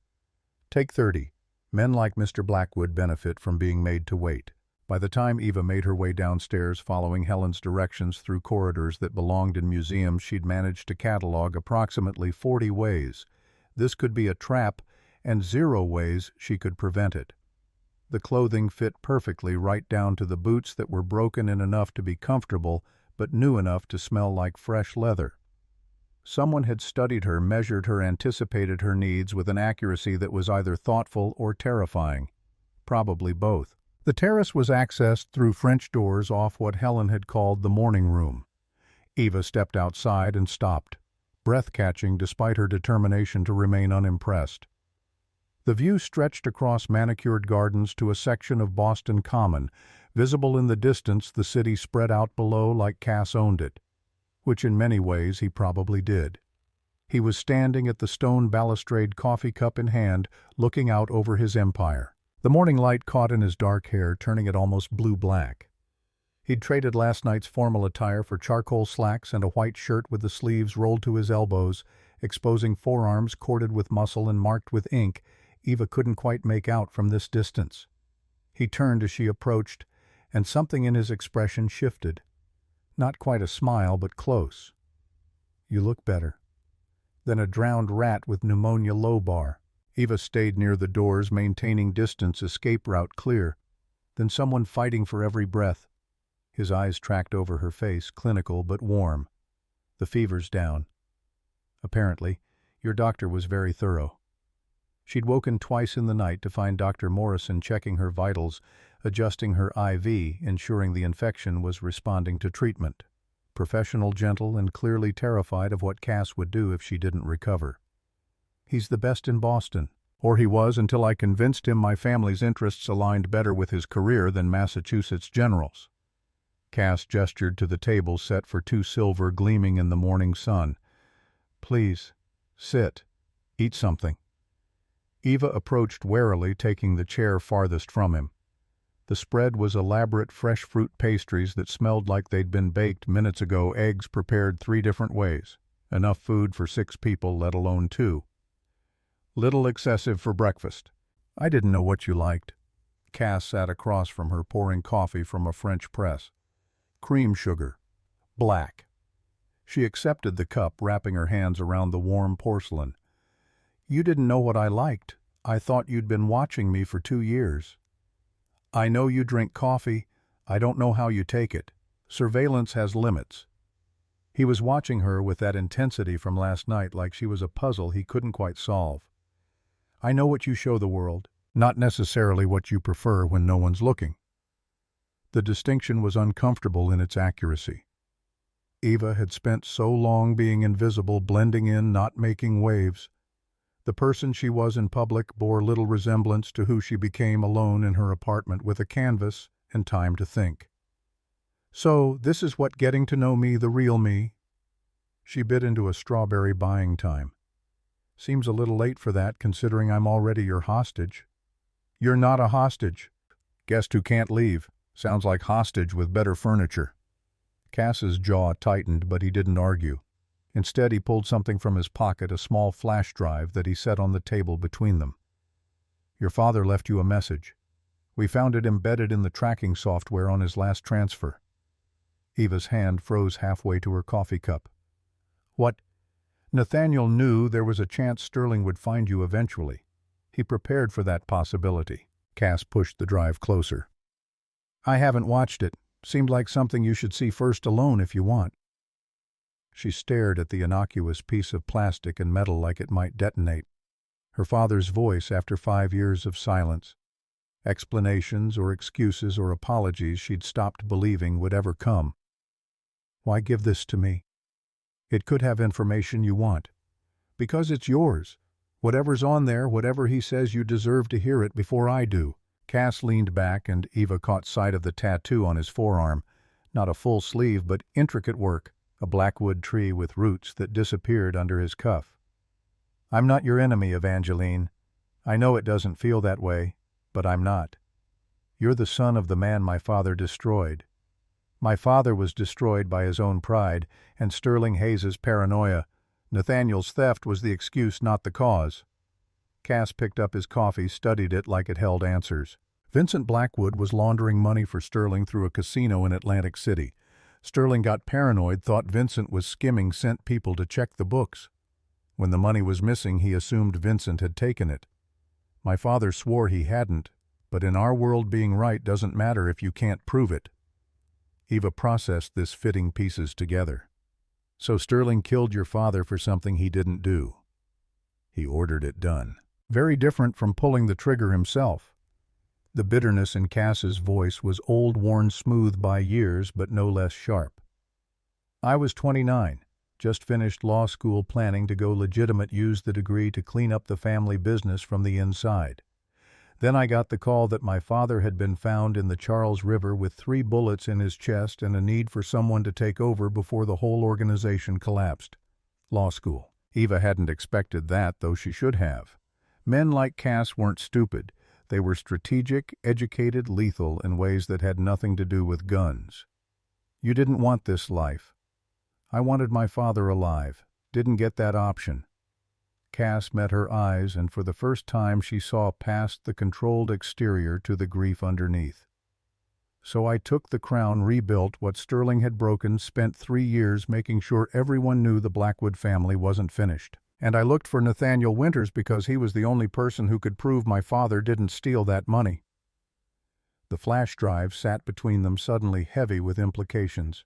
Speaker 1: "Take 30. Men like Mr. Blackwood benefit from being made to wait." By the time Eva made her way downstairs following Helen's directions through corridors that belonged in museums, she'd managed to catalog approximately 40 ways this could be a trap and 0 ways she could prevent it. The clothing fit perfectly right down to the boots that were broken in enough to be comfortable but new enough to smell like fresh leather. Someone had studied her, measured her, anticipated her needs with an accuracy that was either thoughtful or terrifying. Probably both. The terrace was accessed through French doors off what Helen had called the morning room. Eva stepped outside and stopped, breath-catching despite her determination to remain unimpressed. The view stretched across manicured gardens to a section of Boston Common. Visible in the distance, the city spread out below like Cass owned it, which in many ways he probably did. He was standing at the stone balustrade, coffee cup in hand, looking out over his empire. The morning light caught in his dark hair, turning it almost blue-black. He'd traded last night's formal attire for charcoal slacks and a white shirt with the sleeves rolled to his elbows, exposing forearms corded with muscle and marked with ink Eva couldn't quite make out from this distance. He turned as she approached, and something in his expression shifted. Not quite a smile, but close. "You look better." Then a drowned rat with pneumonia low bar. Eva stayed near the doors, maintaining distance, escape route clear. Then someone fighting for every breath. His eyes tracked over her face, clinical but warm. "The fever's down. Apparently, your doctor was very thorough." She'd woken twice in the night to find Dr. Morrison checking her vitals, adjusting her IV, ensuring the infection was responding to treatment. Professional, gentle, and clearly terrified of what Cass would do if she didn't recover. "He's the best in Boston. Or he was until I convinced him my family's interests aligned better with his career than Massachusetts General's." Cass gestured to the table set for 2 silver gleaming in the morning sun. "Please, sit. Eat something." Eva approached warily, taking the chair farthest from him. The spread was elaborate fresh fruit pastries that smelled like they'd been baked minutes ago, eggs prepared 3 different ways. Enough food for 6 people, let alone 2. Little excessive for breakfast. "I didn't know what you liked." Cass sat across from her, pouring coffee from a French press. "Cream sugar. Black." She accepted the cup, wrapping her hands around the warm porcelain. "You didn't know what I liked. I thought you'd been watching me for 2 years. I know you drink coffee. I don't know how you take it. Surveillance has limits." He was watching her with that intensity from last night, like she was a puzzle he couldn't quite solve. "I know what you show the world, not necessarily what you prefer when no one's looking." The distinction was uncomfortable in its accuracy. Eva had spent so long being invisible, blending in, not making waves. The person she was in public bore little resemblance to who she became alone in her apartment with a canvas and time to think. "So, this is what getting to know me, the real me." She bit into a strawberry buying time. "Seems a little late for that, considering I'm already your hostage." "You're not a hostage. Guest who can't leave. Sounds like hostage with better furniture." Cass's jaw tightened, but he didn't argue. Instead, he pulled something from his pocket, a small flash drive that he set on the table between them. "Your father left you a message. We found it embedded in the tracking software on his last transfer." Eva's hand froze halfway to her coffee cup. "What?" "Nathaniel knew there was a chance Sterling would find you eventually. He prepared for that possibility." Cass pushed the drive closer. "I haven't watched it. Seemed like something you should see first alone if you want." She stared at the innocuous piece of plastic and metal like it might detonate. Her father's voice after 5 years of silence. Explanations or excuses or apologies she'd stopped believing would ever come. Why give this to me? It could have information you want. Because it's yours. Whatever's on there, whatever he says, you deserve to hear it before I do. Cass leaned back and Eva caught sight of the tattoo on his forearm. Not a full sleeve, but intricate work. A blackwood tree with roots that disappeared under his cuff. I'm not your enemy, Evangeline. I know it doesn't feel that way, but I'm not. You're the son of the man my father destroyed. My father was destroyed by his own pride and Sterling Hayes's paranoia. Nathaniel's theft was the excuse, not the cause. Cass picked up his coffee, studied it like it held answers. Vincent Blackwood was laundering money for Sterling through a casino in Atlantic City. Sterling got paranoid, thought Vincent was skimming, sent people to check the books. When the money was missing, he assumed Vincent had taken it. My father swore he hadn't, but in our world being right doesn't matter if you can't prove it. Eva processed this, fitting pieces together. So Sterling killed your father for something he didn't do. He ordered it done. Very different from pulling the trigger himself. The bitterness in Cass's voice was old, worn smooth by years, but no less sharp. I was 29, just finished law school, planning to go legitimate, use the degree to clean up the family business from the inside. Then I got the call that my father had been found in the Charles River with 3 bullets in his chest and a need for someone to take over before the whole organization collapsed. Law school. Eva hadn't expected that, though she should have. Men like Cass weren't stupid. They were strategic, educated, lethal in ways that had nothing to do with guns. You didn't want this life. I wanted my father alive. Didn't get that option. Cass met her eyes, and for the first time she saw past the controlled exterior to the grief underneath. So I took the crown, rebuilt what Sterling had broken, spent 3 years making sure everyone knew the Blackwood family wasn't finished. And I looked for Nathaniel Winters because he was the only person who could prove my father didn't steal that money. The flash drive sat between them, suddenly heavy with implications.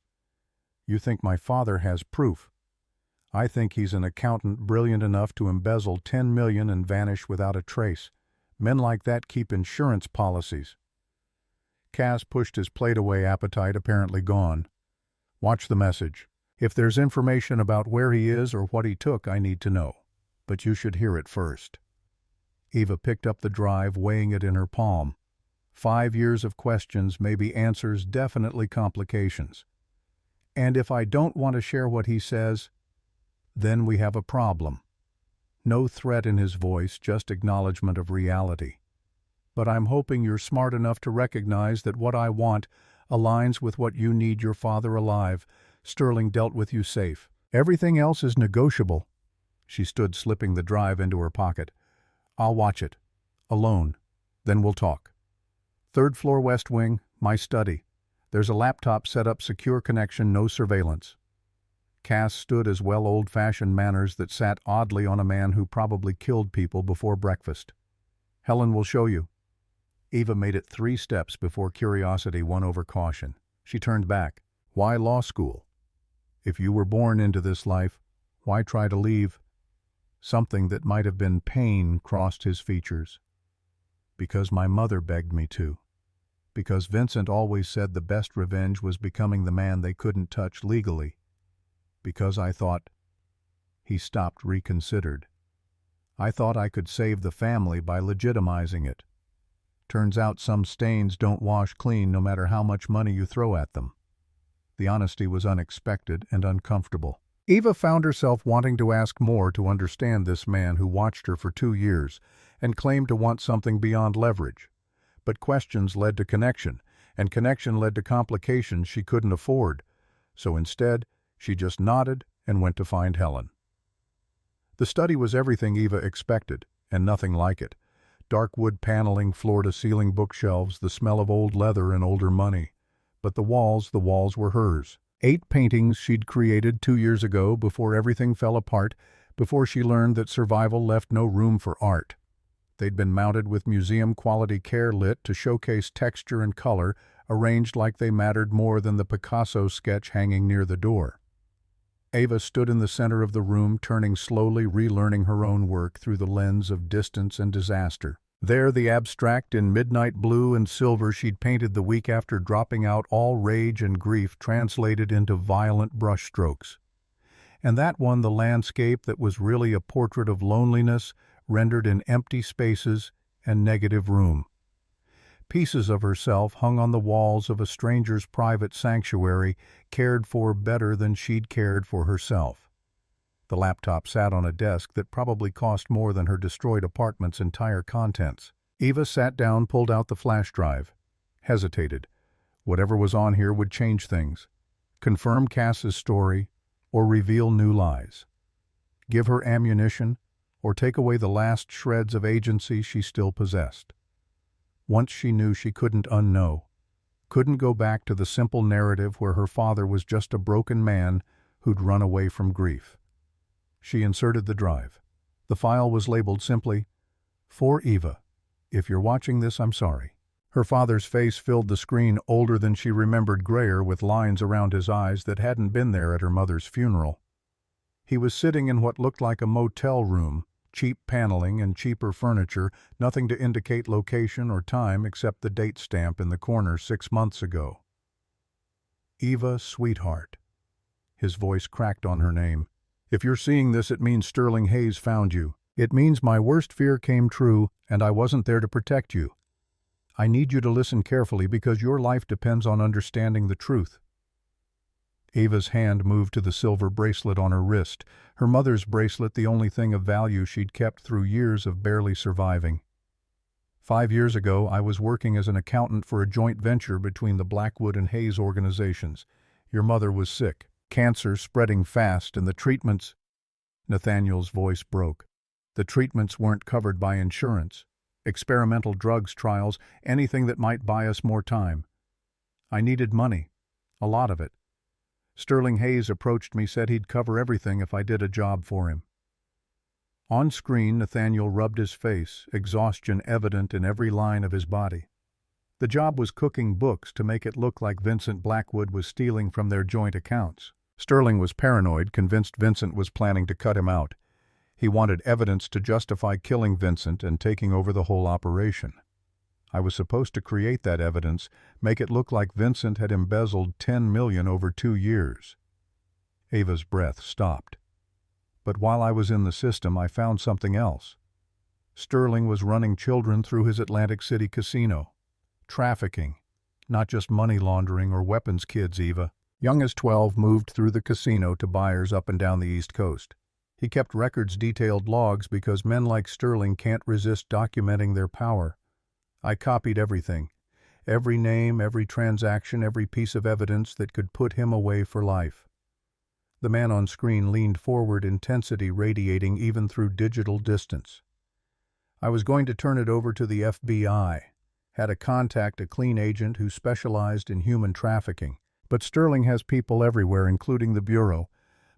Speaker 1: You think my father has proof. I think he's an accountant brilliant enough to embezzle $10 million and vanish without a trace. Men like that keep insurance policies. Cass pushed his plate away, appetite apparently gone. Watch the message. If there's information about where he is or what he took, I need to know. But you should hear it first. Eva picked up the drive, weighing it in her palm. 5 years of questions, maybe answers, definitely complications. And if I don't want to share what he says, then we have a problem. No threat in his voice, just acknowledgement of reality. But I'm hoping you're smart enough to recognize that what I want aligns with what you need. Your father alive. Sterling dealt with you safe. Everything else is negotiable. She stood, slipping the drive into her pocket. I'll watch it. Alone. Then we'll talk. 3rd floor west wing, my study. There's a laptop set up, secure connection, no surveillance. Cass stood as well, old-fashioned manners that sat oddly on a man who probably killed people before breakfast. Helen will show you. Eva made it 3 steps before curiosity won over caution. She turned back. Why law school? If you were born into this life, why try to leave? Something that might have been pain crossed his features. Because my mother begged me to. Because Vincent always said the best revenge was becoming the man they couldn't touch legally. Because I thought... He stopped, reconsidered. I thought I could save the family by legitimizing it. Turns out some stains don't wash clean no matter how much money you throw at them. The honesty was unexpected and uncomfortable. Eva found herself wanting to ask more to understand this man who watched her for 2 years and claimed to want something beyond leverage. But questions led to connection, and connection led to complications she couldn't afford. So instead, she just nodded and went to find Helen. The study was everything Eva expected, and nothing like it. Dark wood paneling, floor-to-ceiling bookshelves, the smell of old leather and older money. But the walls were hers. 8 paintings she'd created 2 years ago, before everything fell apart, before she learned that survival left no room for art. They'd been mounted with museum-quality care, lit to showcase texture and color, arranged like they mattered more than the Picasso sketch hanging near the door. Ava stood in the center of the room, turning slowly, relearning her own work through the lens of distance and disaster. There, the abstract in midnight blue and silver she'd painted the week after dropping out, all rage and grief translated into violent brushstrokes. And that one, the landscape that was really a portrait of loneliness, rendered in empty spaces and negative room. Pieces of herself hung on the walls of a stranger's private sanctuary, cared for better than she'd cared for herself. The laptop sat on a desk that probably cost more than her destroyed apartment's entire contents. Eva sat down, pulled out the flash drive, hesitated. Whatever was on here would change things. Confirm Cass's story, or reveal new lies. Give her ammunition, or take away the last shreds of agency she still possessed. Once she knew, she couldn't unknow. Couldn't go back to the simple narrative where her father was just a broken man who'd run away from grief. She inserted the drive. The file was labeled simply, "For Eva. If you're watching this, I'm sorry." Her father's face filled the screen, older than she remembered, grayer, with lines around his eyes that hadn't been there at her mother's funeral. He was sitting in what looked like a motel room, cheap paneling and cheaper furniture, nothing to indicate location or time except the date stamp in the corner 6 months ago. Eva, sweetheart. His voice cracked on her name. If you're seeing this, it means Sterling Hayes found you. It means my worst fear came true, and I wasn't there to protect you. I need you to listen carefully because your life depends on understanding the truth. Ava's hand moved to the silver bracelet on her wrist, her mother's bracelet, the only thing of value she'd kept through years of barely surviving. 5 years ago, I was working as an accountant for a joint venture between the Blackwood and Hayes organizations. Your mother was sick. Cancer spreading fast, and the treatments— Nathaniel's voice broke. The treatments weren't covered by insurance. Experimental drugs trials, anything that might buy us more time. I needed money. A lot of it. Sterling Hayes approached me, said he'd cover everything if I did a job for him. On screen, Nathaniel rubbed his face, exhaustion evident in every line of his body. The job was cooking books to make it look like Vincent Blackwood was stealing from their joint accounts. Sterling was paranoid, convinced Vincent was planning to cut him out. He wanted evidence to justify killing Vincent and taking over the whole operation. I was supposed to create that evidence, make it look like Vincent had embezzled $10 million over 2 years. Ava's breath stopped. But while I was in the system, I found something else. Sterling was running children through his Atlantic City casino. Trafficking, not just money laundering or weapons kids, Eva. Young as 12, moved through the casino to buyers up and down the East Coast. He kept records, detailed logs, because men like Sterling can't resist documenting their power. I copied everything. Every name, every transaction, every piece of evidence that could put him away for life. The man on screen leaned forward, intensity radiating even through digital distance. I was going to turn it over to the FBI. Had a contact, a clean agent who specialized in human trafficking. But Sterling has people everywhere, including the Bureau.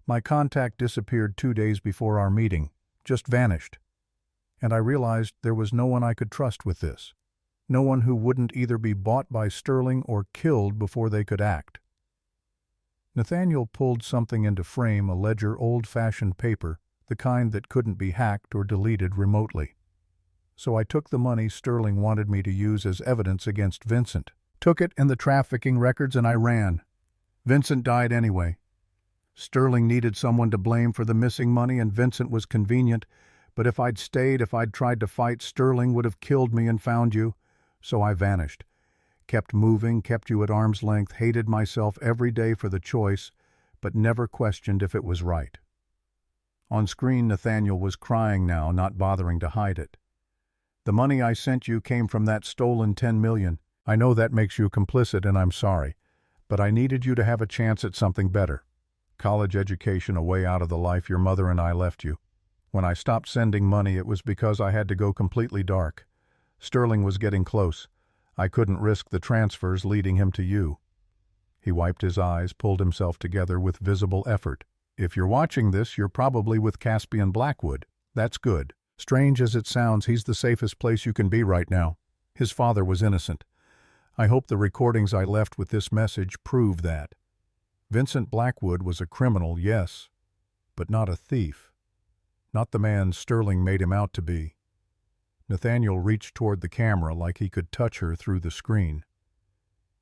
Speaker 1: My contact disappeared 2 days before our meeting, just vanished. And I realized there was no one I could trust with this. No one who wouldn't either be bought by Sterling or killed before they could act. Nathaniel pulled something into frame, a ledger, old-fashioned paper, the kind that couldn't be hacked or deleted remotely. So I took the money Sterling wanted me to use as evidence against Vincent. Took it and the trafficking records, and I ran. Vincent died anyway. Sterling needed someone to blame for the missing money, and Vincent was convenient. But if I'd stayed, if I'd tried to fight, Sterling would have killed me and found you. So I vanished. Kept moving, kept you at arm's length, hated myself every day for the choice, but never questioned if it was right. On screen, Nathaniel was crying now, not bothering to hide it. The money I sent you came from that stolen $10 million. I know that makes you complicit, and I'm sorry, but I needed you to have a chance at something better. College education, a way out of the life your mother and I left you. When I stopped sending money, it was because I had to go completely dark. Sterling was getting close. I couldn't risk the transfers leading him to you. He wiped his eyes, pulled himself together with visible effort. If you're watching this, you're probably with Caspian Blackwood. That's good. Strange as it sounds, he's the safest place you can be right now. His father was innocent. I hope the recordings I left with this message prove that. Vincent Blackwood was a criminal, yes, but not a thief. Not the man Sterling made him out to be. Nathaniel reached toward the camera like he could touch her through the screen.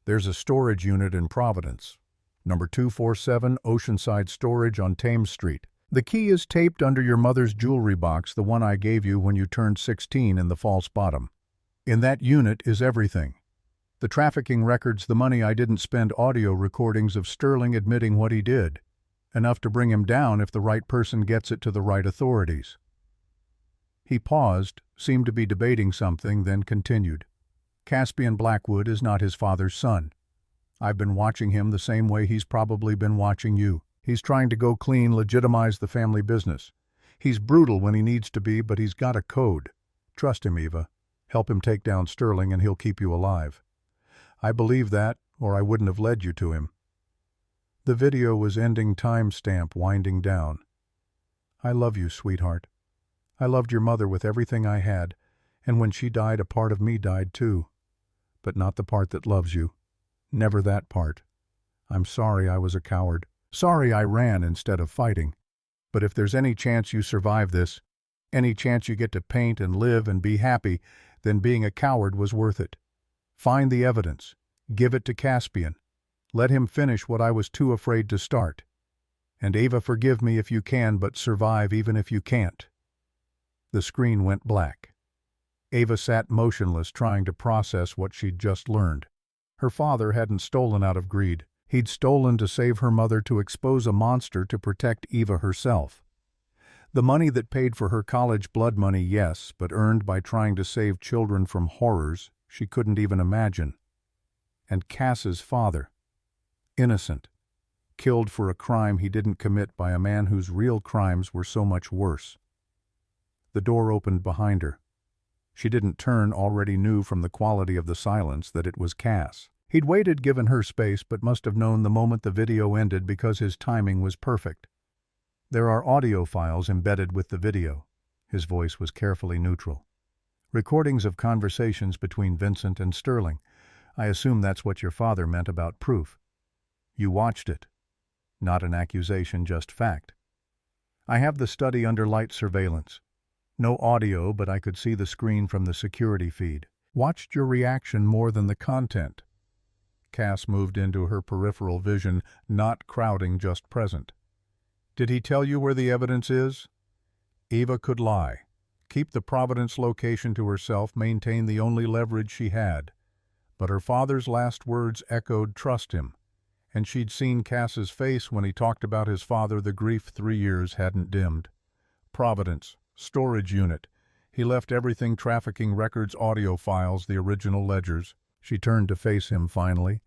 Speaker 1: There's a storage unit in Providence. Number 247 Oceanside Storage on Thames Street. The key is taped under your mother's jewelry box, the one I gave you when you turned 16 in the false bottom. In that unit is everything. The trafficking records, the money I didn't spend, audio recordings of Sterling admitting what he did. Enough to bring him down if the right person gets it to the right authorities. He paused, seemed to be debating something, then continued. Caspian Blackwood is not his father's son. I've been watching him the same way he's probably been watching you. He's trying to go clean, legitimize the family business. He's brutal when he needs to be, but he's got a code. Trust him, Eva. Help him take down Sterling and he'll keep you alive. I believe that, or I wouldn't have led you to him. The video was ending, timestamp winding down. I love you, sweetheart. I loved your mother with everything I had, and when she died, a part of me died too. But not the part that loves you. Never that part. I'm sorry I was a coward. Sorry I ran instead of fighting. But if there's any chance you survive this, any chance you get to paint and live and be happy, then being a coward was worth it. Find the evidence. Give it to Caspian. Let him finish what I was too afraid to start. And Ava, forgive me if you can, but survive even if you can't. The screen went black. Ava sat motionless, trying to process what she'd just learned. Her father hadn't stolen out of greed. He'd stolen to save her mother, to expose a monster to protect Eva herself. The money that paid for her college, blood money, yes, but earned by trying to save children from horrors she couldn't even imagine. And Cass's father, innocent, killed for a crime he didn't commit by a man whose real crimes were so much worse. The door opened behind her. She didn't turn, already knew from the quality of the silence that it was Cass. He'd waited, given her space, but must have known the moment the video ended because his timing was perfect. There are audio files embedded with the video. His voice was carefully neutral. Recordings of conversations between Vincent and Sterling. I assume that's what your father meant about proof. You watched it. Not an accusation, just fact. I have the study under light surveillance. No audio, but I could see the screen from the security feed. Watched your reaction more than the content. Cass moved into her peripheral vision, not crowding, just present. Did he tell you where the evidence is? Eva could lie. Keep the Providence location to herself, maintain the only leverage she had. But her father's last words echoed, trust him. And she'd seen Cass's face when he talked about his father. The grief 3 years hadn't dimmed. Providence, storage unit. He left everything, trafficking records, audio files, the original ledgers. She turned to face him finally.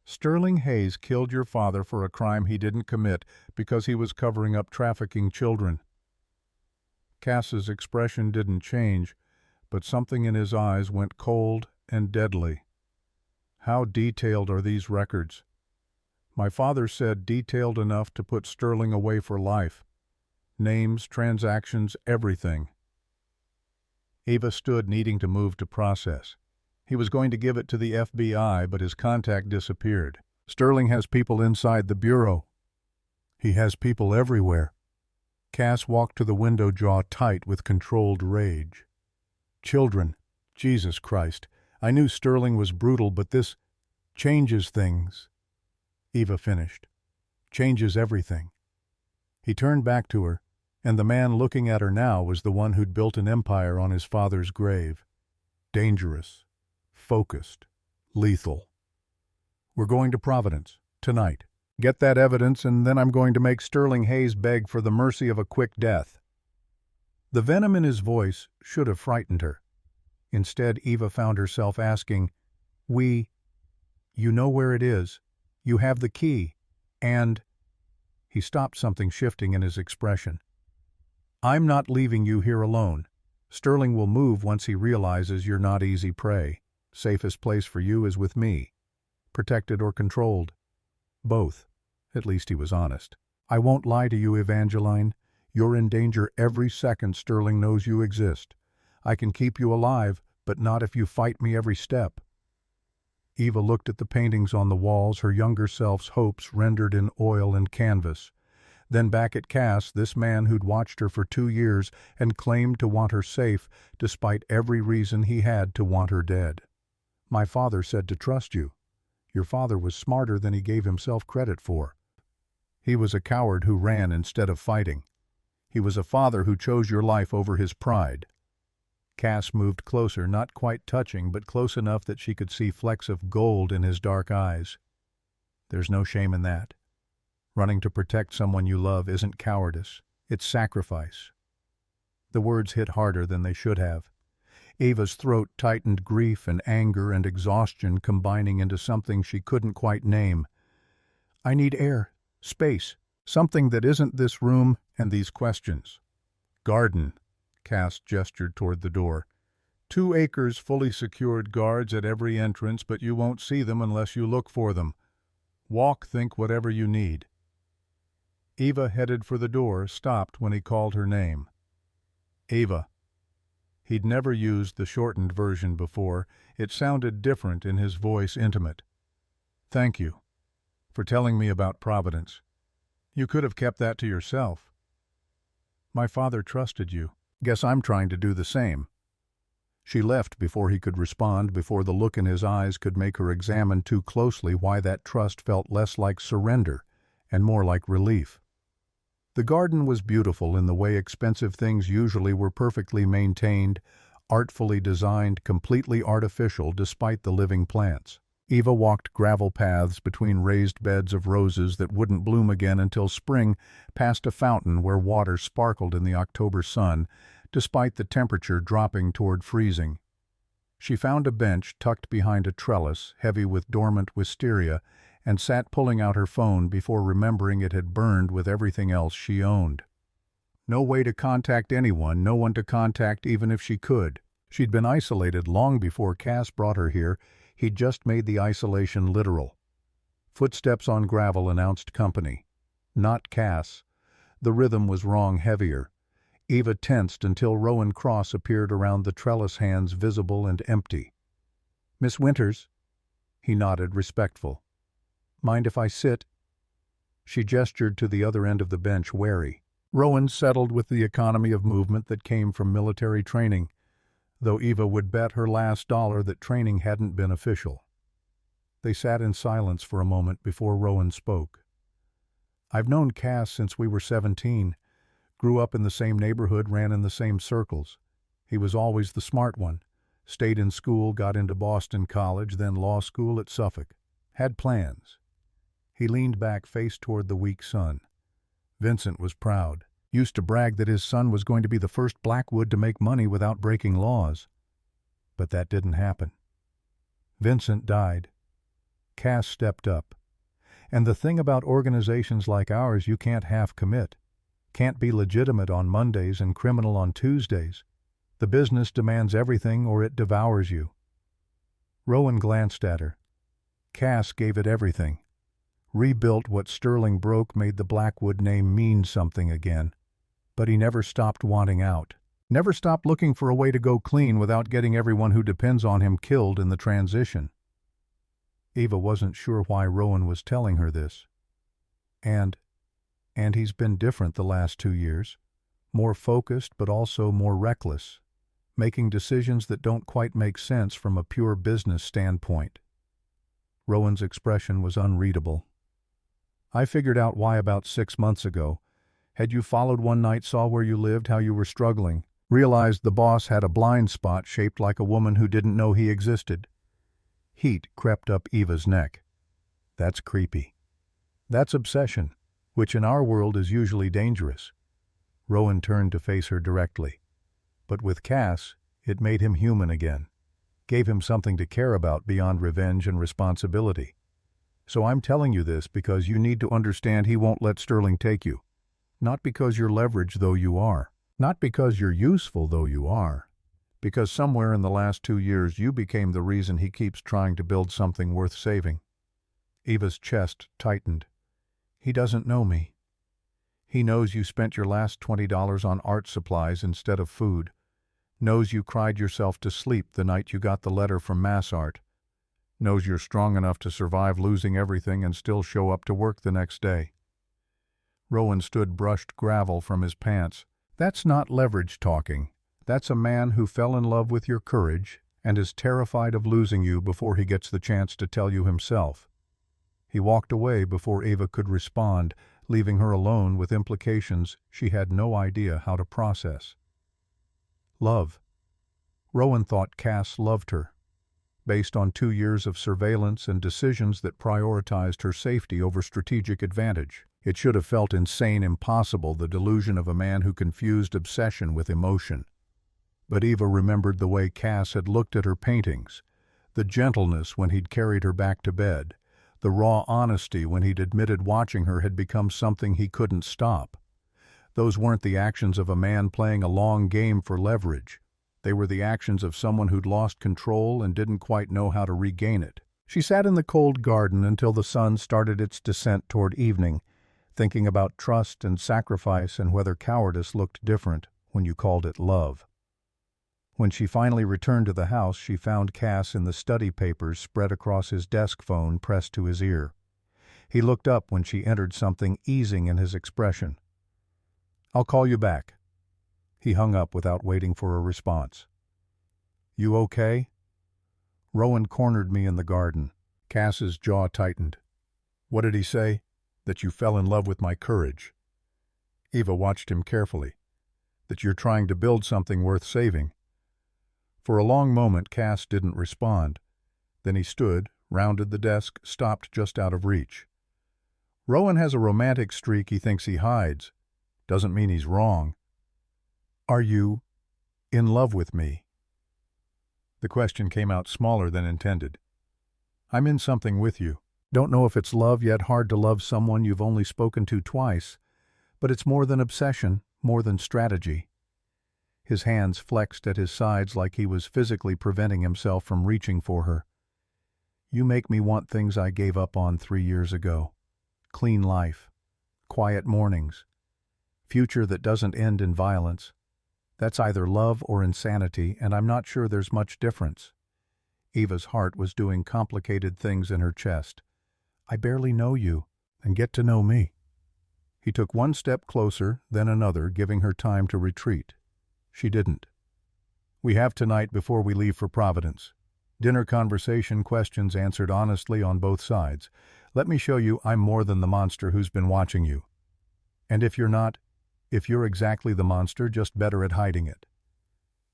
Speaker 1: Sterling Hayes killed your father for a crime he didn't commit because he was covering up trafficking children. Cass's expression didn't change, but something in his eyes went cold and deadly. How detailed are these records? My father said detailed enough to put Sterling away for life. Names, transactions, everything. Eva stood, needing to move to process. He was going to give it to the FBI, but his contact disappeared. Sterling has people inside the bureau. He has people everywhere. Cass walked to the window, jaw tight with controlled rage. Children. Jesus Christ. I knew Sterling was brutal, but this changes things. Eva finished. Changes everything. He turned back to her, and the man looking at her now was the one who'd built an empire on his father's grave. Dangerous. Focused. Lethal. We're going to Providence. Tonight. Get that evidence, and then I'm going to make Sterling Hayes beg for the mercy of a quick death. The venom in his voice should have frightened her. Instead, Eva found herself asking, you know where it is. You have the key. And... He stopped, something shifting in his expression. I'm not leaving you here alone. Sterling will move once he realizes you're not easy prey. Safest place for you is with me. Protected or controlled. Both. At least he was honest. I won't lie to you, Evangeline. You're in danger every second Sterling knows you exist. I can keep you alive, but not if you fight me every step. Eva looked at the paintings on the walls, her younger self's hopes rendered in oil and canvas. Then back at Cass, this man who'd watched her for 2 years and claimed to want her safe, despite every reason he had to want her dead. "My father said to trust you. Your father was smarter than he gave himself credit for. He was a coward who ran instead of fighting. He was a father who chose your life over his pride." Cass moved closer, not quite touching, but close enough that she could see flecks of gold in his dark eyes. "There's no shame in that. Running to protect someone you love isn't cowardice, it's sacrifice." The words hit harder than they should have. Eva's throat tightened, grief and anger and exhaustion combining into something she couldn't quite name. "I need air, space, something that isn't this room and these questions." "Garden," Cass gestured toward the door. 2 acres, fully secured, guards at every entrance, but you won't see them unless you look for them. Walk, think whatever you need." Eva headed for the door, stopped when he called her name. "Eva." He'd never used the shortened version before. It sounded different in his voice, intimate. "Thank you for telling me about Providence. You could have kept that to yourself." "My father trusted you. Guess I'm trying to do the same." She left before he could respond, before the look in his eyes could make her examine too closely why that trust felt less like surrender and more like relief. The garden was beautiful in the way expensive things usually were, perfectly maintained, artfully designed, completely artificial despite the living plants. Eva walked gravel paths between raised beds of roses that wouldn't bloom again until spring, past a fountain where water sparkled in the October sun, despite the temperature dropping toward freezing. She found a bench tucked behind a trellis, heavy with dormant wisteria, and sat pulling out her phone before remembering it had burned with everything else she owned. No way to contact anyone, no one to contact even if she could. She'd been isolated long before Cass brought her here. He'd just made the isolation literal. Footsteps on gravel announced company. Not Cass. The rhythm was wrong, heavier. Eva tensed until Rowan Cross appeared around the trellis, hands visible and empty. "Miss Winters?" He nodded, respectful. "Mind if I sit?" She gestured to the other end of the bench, wary. Rowan settled with the economy of movement that came from military training, though Eva would bet her last dollar that training hadn't been official. They sat in silence for a moment before Rowan spoke. "I've known Cass since we were 17. Grew up in the same neighborhood, ran in the same circles. He was always the smart one. Stayed in school, got into Boston College, then law school at Suffolk. Had plans." He leaned back, face toward the weak sun. Vincent was proud. Used to brag that his son was going to be the first Blackwood to make money without breaking laws. But that didn't happen. Vincent died. Cass stepped up. And the thing about organizations like ours, you can't half commit. Can't be legitimate on Mondays and criminal on Tuesdays. The business demands everything or it devours you. Rowan glanced at her. Cass gave it everything. Rebuilt what Sterling broke, made the Blackwood name mean something again. But he never stopped wanting out. Never stopped looking for a way to go clean without getting everyone who depends on him killed in the transition. Eva wasn't sure why Rowan was telling her this. And he's been different the last 2 years. More focused, but also more reckless. Making decisions that don't quite make sense from a pure business standpoint. Rowan's expression was unreadable. "I figured out why about 6 months ago. Had you followed one night, saw where you lived, how you were struggling, realized the boss had a blind spot shaped like a woman who didn't know he existed." Heat crept up Eva's neck. "That's creepy. That's obsession, which in our world is usually dangerous." Rowan turned to face her directly. But with Cass, it made him human again. Gave him something to care about beyond revenge and responsibility. "So I'm telling you this because you need to understand he won't let Sterling take you. Not because you're leverage, though you are. Not because you're useful, though you are. Because somewhere in the last 2 years you became the reason he keeps trying to build something worth saving." Eva's chest tightened. "He doesn't know me. He knows you spent your last $20 on art supplies instead of food. Knows you cried yourself to sleep the night you got the letter from Mass Art. knows you're strong enough to survive losing everything and still show up to work the next day. Rowan stood brushed gravel from his pants. That's not leverage talking. That's a man who fell in love with your courage and is terrified of losing you before he gets the chance to tell you himself. He walked away before Eva could respond, leaving her alone with implications she had no idea how to process. Love. Rowan thought Cass loved her, based on 2 years of surveillance and decisions that prioritized her safety over strategic advantage. It should have felt insane impossible, the delusion of a man who confused obsession with emotion. But Eva remembered the way Cass had looked at her paintings, the gentleness when he'd carried her back to bed, the raw honesty when he'd admitted watching her had become something he couldn't stop. Those weren't the actions of a man playing a long game for leverage. They were the actions of someone who'd lost control and didn't quite know how to regain it. She sat in the cold garden until the sun started its descent toward evening, thinking about trust and sacrifice and whether cowardice looked different when you called it love. When she finally returned to the house, she found Cass in the study papers spread across his desk phone pressed to his ear. He looked up when she entered, something easing in his expression. "I'll call you back." He hung up without waiting for a response. "You okay?" "Rowan cornered me in the garden." Cass's jaw tightened. "What did he say?" "That you fell in love with my courage." Eva watched him carefully. "That you're trying to build something worth saving." For a long moment Cass didn't respond. Then he stood, rounded the desk, stopped just out of reach. "Rowan has a romantic streak he thinks he hides. Doesn't mean he's wrong." "Are you in love with me?" The question came out smaller than intended. "I'm in something with you. Don't know if it's love yet. Hard to love someone you've only spoken to twice. But it's more than obsession, more than strategy." His hands flexed at his sides like he was physically preventing himself from reaching for her. "You make me want things I gave up on 3 years ago. Clean life. Quiet mornings. Future that doesn't end in violence. That's either love or insanity, and I'm not sure there's much difference." Eva's heart was doing complicated things in her chest. "I barely know you, and get to know me." He took one step closer, then another, giving her time to retreat. She didn't. "We have tonight before we leave for Providence. Dinner conversation, questions answered honestly on both sides. Let me show you I'm more than the monster who's been watching you. And if you're not, if you're exactly the monster, just better at hiding it,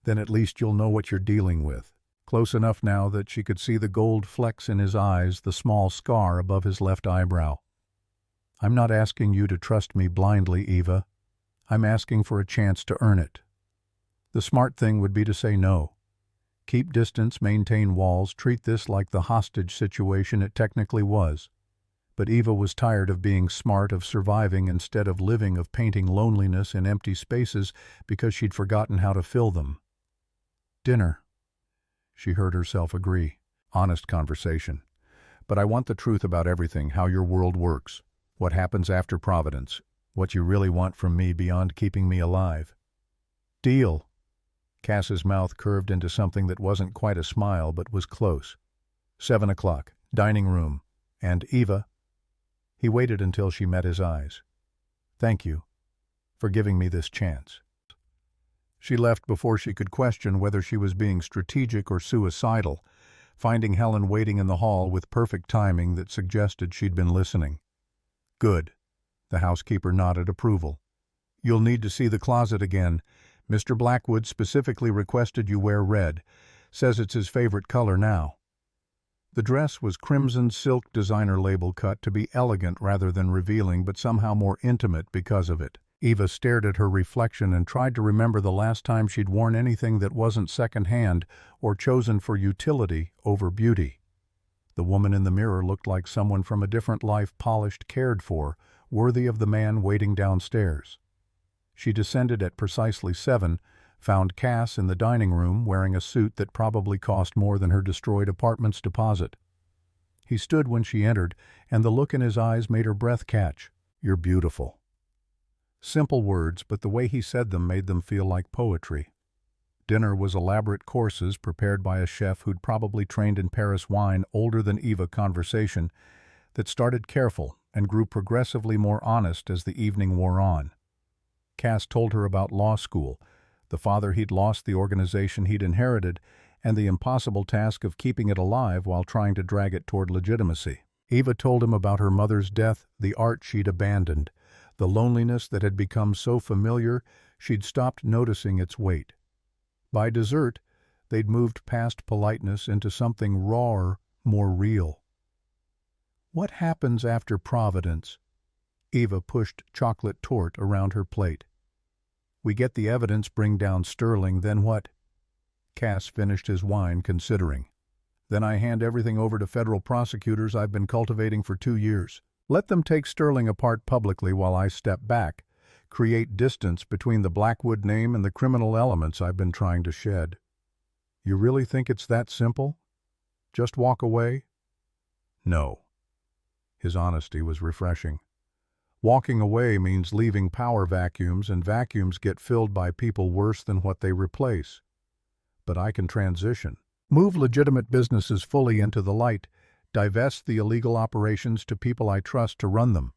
Speaker 1: then at least you'll know what you're dealing with." Close enough now that she could see the gold flecks in his eyes, the small scar above his left eyebrow. "I'm not asking you to trust me blindly, Eva. I'm asking for a chance to earn it. The smart thing would be to say no. Keep distance, maintain walls, treat this like the hostage situation it technically was." But Eva was tired of being smart, of surviving instead of living, of painting loneliness in empty spaces because she'd forgotten how to fill them. "Dinner," she heard herself agree. "Honest conversation. But I want the truth about everything, how your world works, what happens after Providence, what you really want from me beyond keeping me alive." "Deal." Cass's mouth curved into something that wasn't quite a smile but was close. 7 o'clock, dining room. "And Eva?" He waited until she met his eyes. "Thank you for giving me this chance." She left before she could question whether she was being strategic or suicidal, finding Helen waiting in the hall with perfect timing that suggested she'd been listening. "Good." The housekeeper nodded approval. "You'll need to see the closet again. Mr. Blackwood specifically requested you wear red. Says it's his favorite color now." The dress was crimson silk, designer label cut, to be elegant rather than revealing, but somehow more intimate because of it. Eva stared at her reflection and tried to remember the last time she'd worn anything that wasn't second-hand or chosen for utility over beauty. The woman in the mirror looked like someone from a different life, polished, cared for, worthy of the man waiting downstairs. She descended at precisely 7, found Cass in the dining room wearing a suit that probably cost more than her destroyed apartment's deposit. He stood when she entered, and the look in his eyes made her breath catch. "You're beautiful." Simple words, but the way he said them made them feel like poetry. Dinner was elaborate courses prepared by a chef who'd probably trained in Paris wine, older than Eva conversation that started careful and grew progressively more honest as the evening wore on. Cass told her about law school, the father he'd lost, the organization he'd inherited, and the impossible task of keeping it alive while trying to drag it toward legitimacy. Eva told him about her mother's death, the art she'd abandoned, the loneliness that had become so familiar she'd stopped noticing its weight. By dessert, they'd moved past politeness into something rawer, more real. What happens after Providence? Eva pushed chocolate torte around her plate. We get the evidence, bring down Sterling, then what? Cass finished his wine, considering. Then I hand everything over to federal prosecutors I've been cultivating for 2 years. Let them take Sterling apart publicly while I step back, create distance between the Blackwood name and the criminal elements I've been trying to shed. You really think it's that simple? Just walk away? No. His honesty was refreshing. Walking away means leaving power vacuums, and vacuums get filled by people worse than what they replace. But I can transition. Move legitimate businesses fully into the light, divest the illegal operations to people I trust to run them,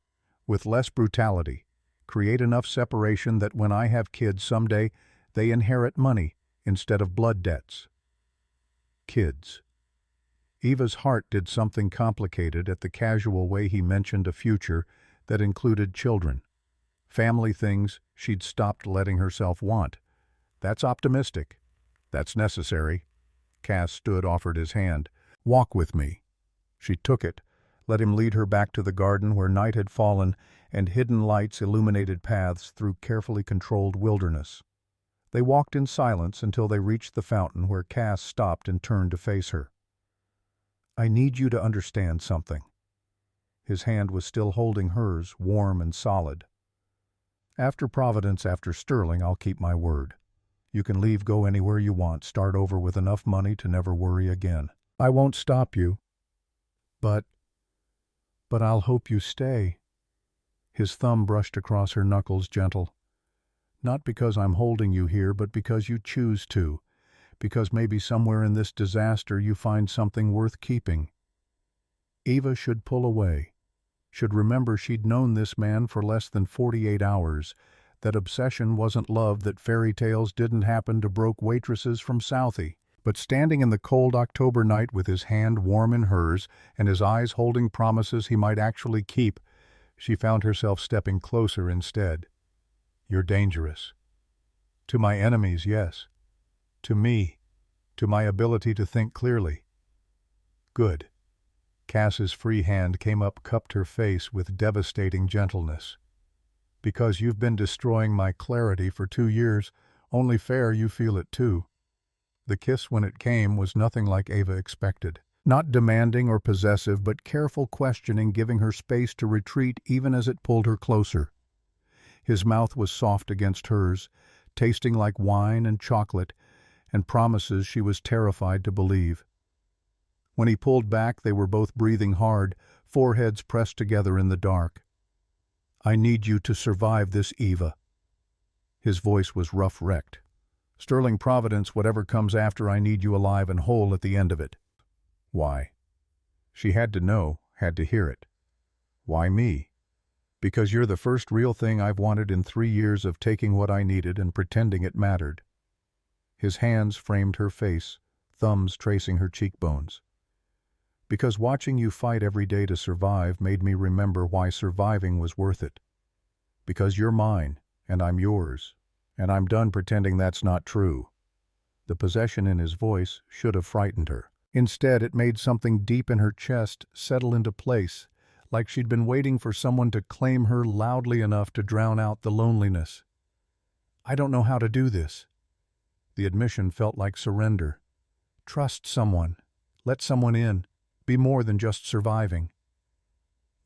Speaker 1: with less brutality, create enough separation that when I have kids someday, they inherit money instead of blood debts. Kids. Eva's heart did something complicated at the casual way he mentioned a future that included children. Family things she'd stopped letting herself want. That's optimistic. That's necessary. Cass stood, offered his hand. Walk with me. She took it, let him lead her back to the garden where night had fallen and hidden lights illuminated paths through carefully controlled wilderness. They walked in silence until they reached the fountain, where Cass stopped and turned to face her. I need you to understand something. His hand was still holding hers, warm and solid. After Providence, after Sterling, I'll keep my word. You can leave, go anywhere you want, start over with enough money to never worry again. I won't stop you. But I'll hope you stay. His thumb brushed across her knuckles, gentle. Not because I'm holding you here, but because you choose to. Because maybe somewhere in this disaster you find something worth keeping. Eva should pull away. Should remember she'd known this man for less than 48 hours, that obsession wasn't love, that fairy tales didn't happen to broke waitresses from Southie. But standing in the cold October night with his hand warm in hers and his eyes holding promises he might actually keep, she found herself stepping closer instead. You're dangerous. To my enemies, yes. To me. To my ability to think clearly. Good. Cass's free hand came up, cupped her face with devastating gentleness. Because you've been destroying my clarity for 2 years, only fair you feel it too. The kiss, when it came, was nothing like Eva expected. Not demanding or possessive, but careful questioning, giving her space to retreat even as it pulled her closer. His mouth was soft against hers, tasting like wine and chocolate, and promises she was terrified to believe. When he pulled back, they were both breathing hard, foreheads pressed together in the dark. I need you to survive this, Eva. His voice was rough-wrecked. Sterling, Providence, whatever comes after, I need you alive and whole at the end of it. Why? She had to know, had to hear it. Why me? Because you're the first real thing I've wanted in 3 years of taking what I needed and pretending it mattered. His hands framed her face, thumbs tracing her cheekbones. Because watching you fight every day to survive made me remember why surviving was worth it. Because you're mine, and I'm yours, and I'm done pretending that's not true. The possession in his voice should have frightened her. Instead, it made something deep in her chest settle into place, like she'd been waiting for someone to claim her loudly enough to drown out the loneliness. I don't know how to do this. The admission felt like surrender. Trust someone. Let someone in. Be more than just surviving.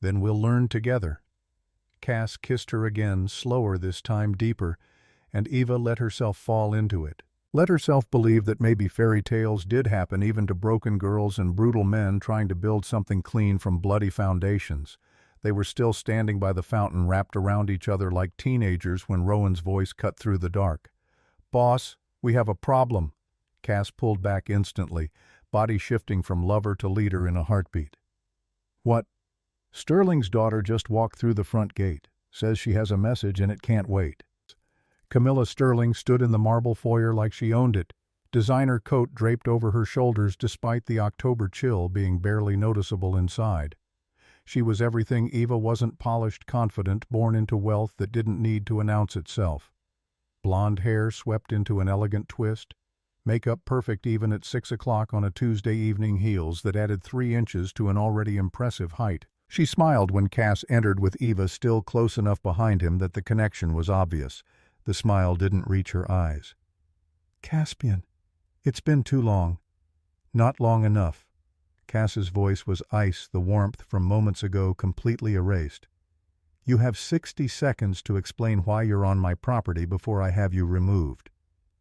Speaker 1: Then we'll learn together. Cass kissed her again, slower this time, deeper, and Eva let herself fall into it. Let herself believe that maybe fairy tales did happen even to broken girls and brutal men trying to build something clean from bloody foundations. They were still standing by the fountain, wrapped around each other like teenagers, when Rowan's voice cut through the dark. Boss, We have a problem. Cass pulled back instantly, body shifting from lover to leader in a heartbeat. What? Sterling's daughter just walked through the front gate. Says she has a message and it can't wait. Camilla Sterling stood in the marble foyer like she owned it, designer coat draped over her shoulders despite the October chill being barely noticeable inside. She was everything Eva wasn't: polished, confident, born into wealth that didn't need to announce itself. Blonde hair swept into an elegant twist, makeup perfect even at 6 o'clock on a Tuesday evening, heels that added 3 inches to an already impressive height. She smiled when Cass entered with Eva still close enough behind him that the connection was obvious. The smile didn't reach her eyes. "Caspian, it's been too long." "Not long enough." Cass's voice was ice, the warmth from moments ago completely erased. "You have 60 seconds to explain why you're on my property before I have you removed."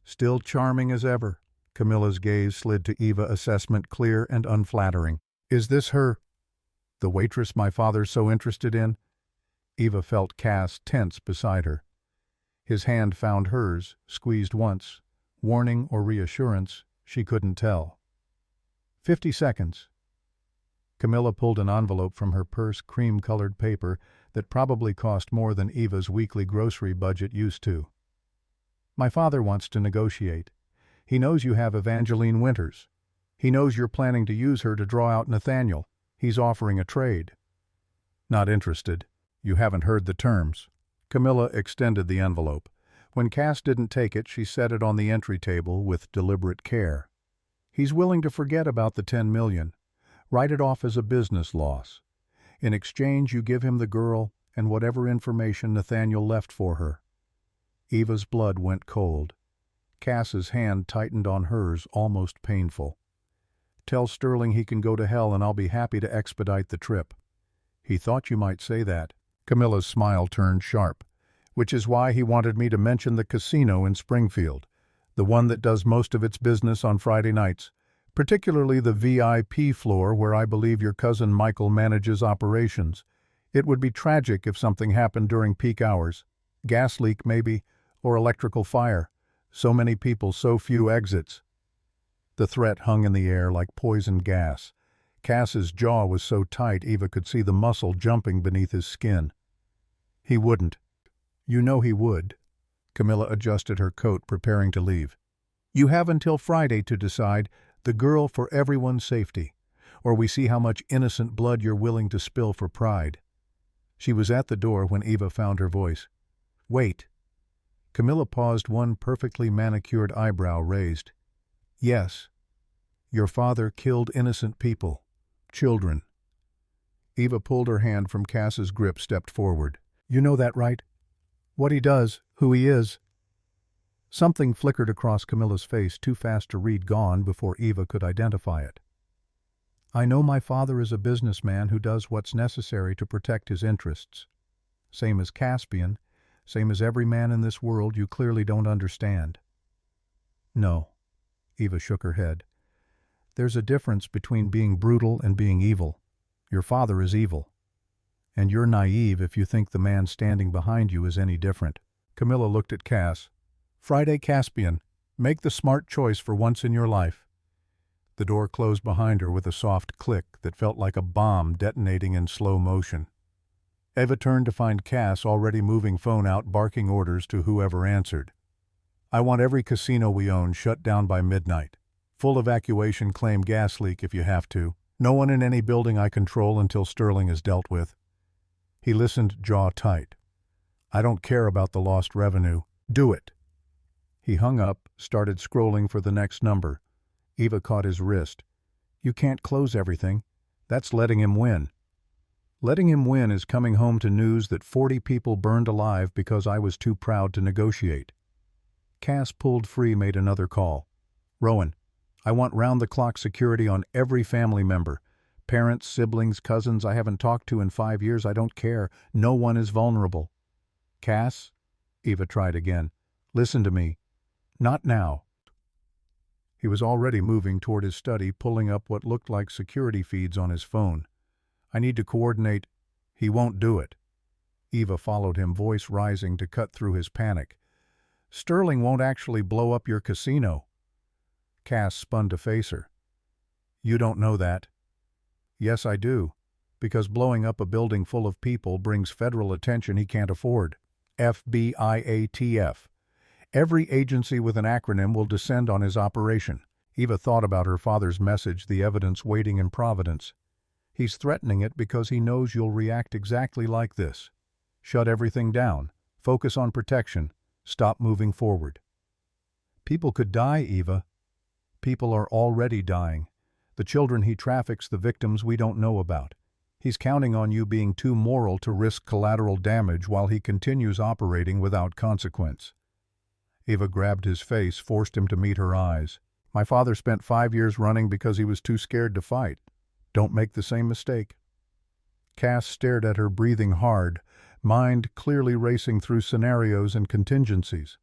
Speaker 1: "Still charming as ever." Camilla's gaze slid to Eva, assessment clear and unflattering. "Is this her? The waitress my father's so interested in?" Eva felt Cass tense beside her. His hand found hers, squeezed once. Warning or reassurance, she couldn't tell. 50 seconds. Camilla pulled an envelope from her purse, cream-colored paper that probably cost more than Eva's weekly grocery budget used to. "My father wants to negotiate. He knows you have Evangeline Winters. He knows you're planning to use her to draw out Nathaniel. He's offering a trade." "Not interested. You haven't heard the terms." Camilla extended the envelope. When Cass didn't take it, she set it on the entry table with deliberate care. "He's willing to forget about the 10 million. Write it off as a business loss. In exchange, you give him the girl and whatever information Nathaniel left for her." Eva's blood went cold. Cass's hand tightened on hers, almost painful. "Tell Sterling he can go to hell and I'll be happy to expedite the trip." "He thought you might say that." Camilla's smile turned sharp. "Which is why he wanted me to mention the casino in Springfield, the one that does most of its business on Friday nights, particularly the VIP floor where I believe your cousin Michael manages operations. It would be tragic if something happened during peak hours. Gas leak maybe, or electrical fire. So many people, so few exits." The threat hung in the air like poison gas. Cass's jaw was so tight Eva could see the muscle jumping beneath his skin. "He wouldn't." "You know he would." Camilla adjusted her coat, preparing to leave. "You have until Friday to decide, the girl for everyone's safety, or we see how much innocent blood you're willing to spill for pride." She was at the door when Eva found her voice. "Wait." Camilla paused, one perfectly manicured eyebrow raised. "Yes. Your father killed innocent people. Children." Eva pulled her hand from Cass's grip, stepped forward. "You know that, right? What he does, who he is." Something flickered across Camilla's face, too fast to read, gone before Eva could identify it. "I know my father is a businessman who does what's necessary to protect his interests. Same as Caspian, same as every man in this world you clearly don't understand." "No." Eva shook her head. "There's a difference between being brutal and being evil. Your father is evil. And you're naive if you think the man standing behind you is any different." Camilla looked at Cass. "Friday, Caspian. Make the smart choice for once in your life." The door closed behind her with a soft click that felt like a bomb detonating in slow motion. Eva turned to find Cass already moving phone out, barking orders to whoever answered. "I want every casino we own shut down by midnight. Full evacuation, claim gas leak if you have to. No one in any building I control until Sterling is dealt with." He listened, jaw tight. "I don't care about the lost revenue. Do it." He hung up, started scrolling for the next number. Eva caught his wrist. "You can't close everything. That's letting him win." "Letting him win is coming home to news that 40 people burned alive because I was too proud to negotiate." Cass pulled free, made another call. "Rowan, I want round-the-clock security on every family member. Parents, siblings, cousins I haven't talked to in 5 years, I don't care. No one is vulnerable." "Cass?" Eva tried again. "Listen to me. Not now." He was already moving toward his study, pulling up what looked like security feeds on his phone. "I need to coordinate." "He won't do it." Eva followed him, voice rising to cut through his panic. Sterling won't actually blow up your casino. Cass spun to face her. You don't know that. Yes, I do. Because blowing up a building full of people brings federal attention he can't afford. FBIATF. Every agency with an acronym will descend on his operation. Eva thought about her father's message, the evidence waiting in Providence. He's threatening it because he knows you'll react exactly like this. Shut everything down. Focus on protection. Stop moving forward. People could die, Eva. People are already dying. The children he traffics, the victims we don't know about. He's counting on you being too moral to risk collateral damage while he continues operating without consequence. Eva grabbed his face, forced him to meet her eyes. My father spent 5 years running because he was too scared to fight. Don't make the same mistake. Cass stared at her, breathing hard, mind clearly racing through scenarios and contingencies.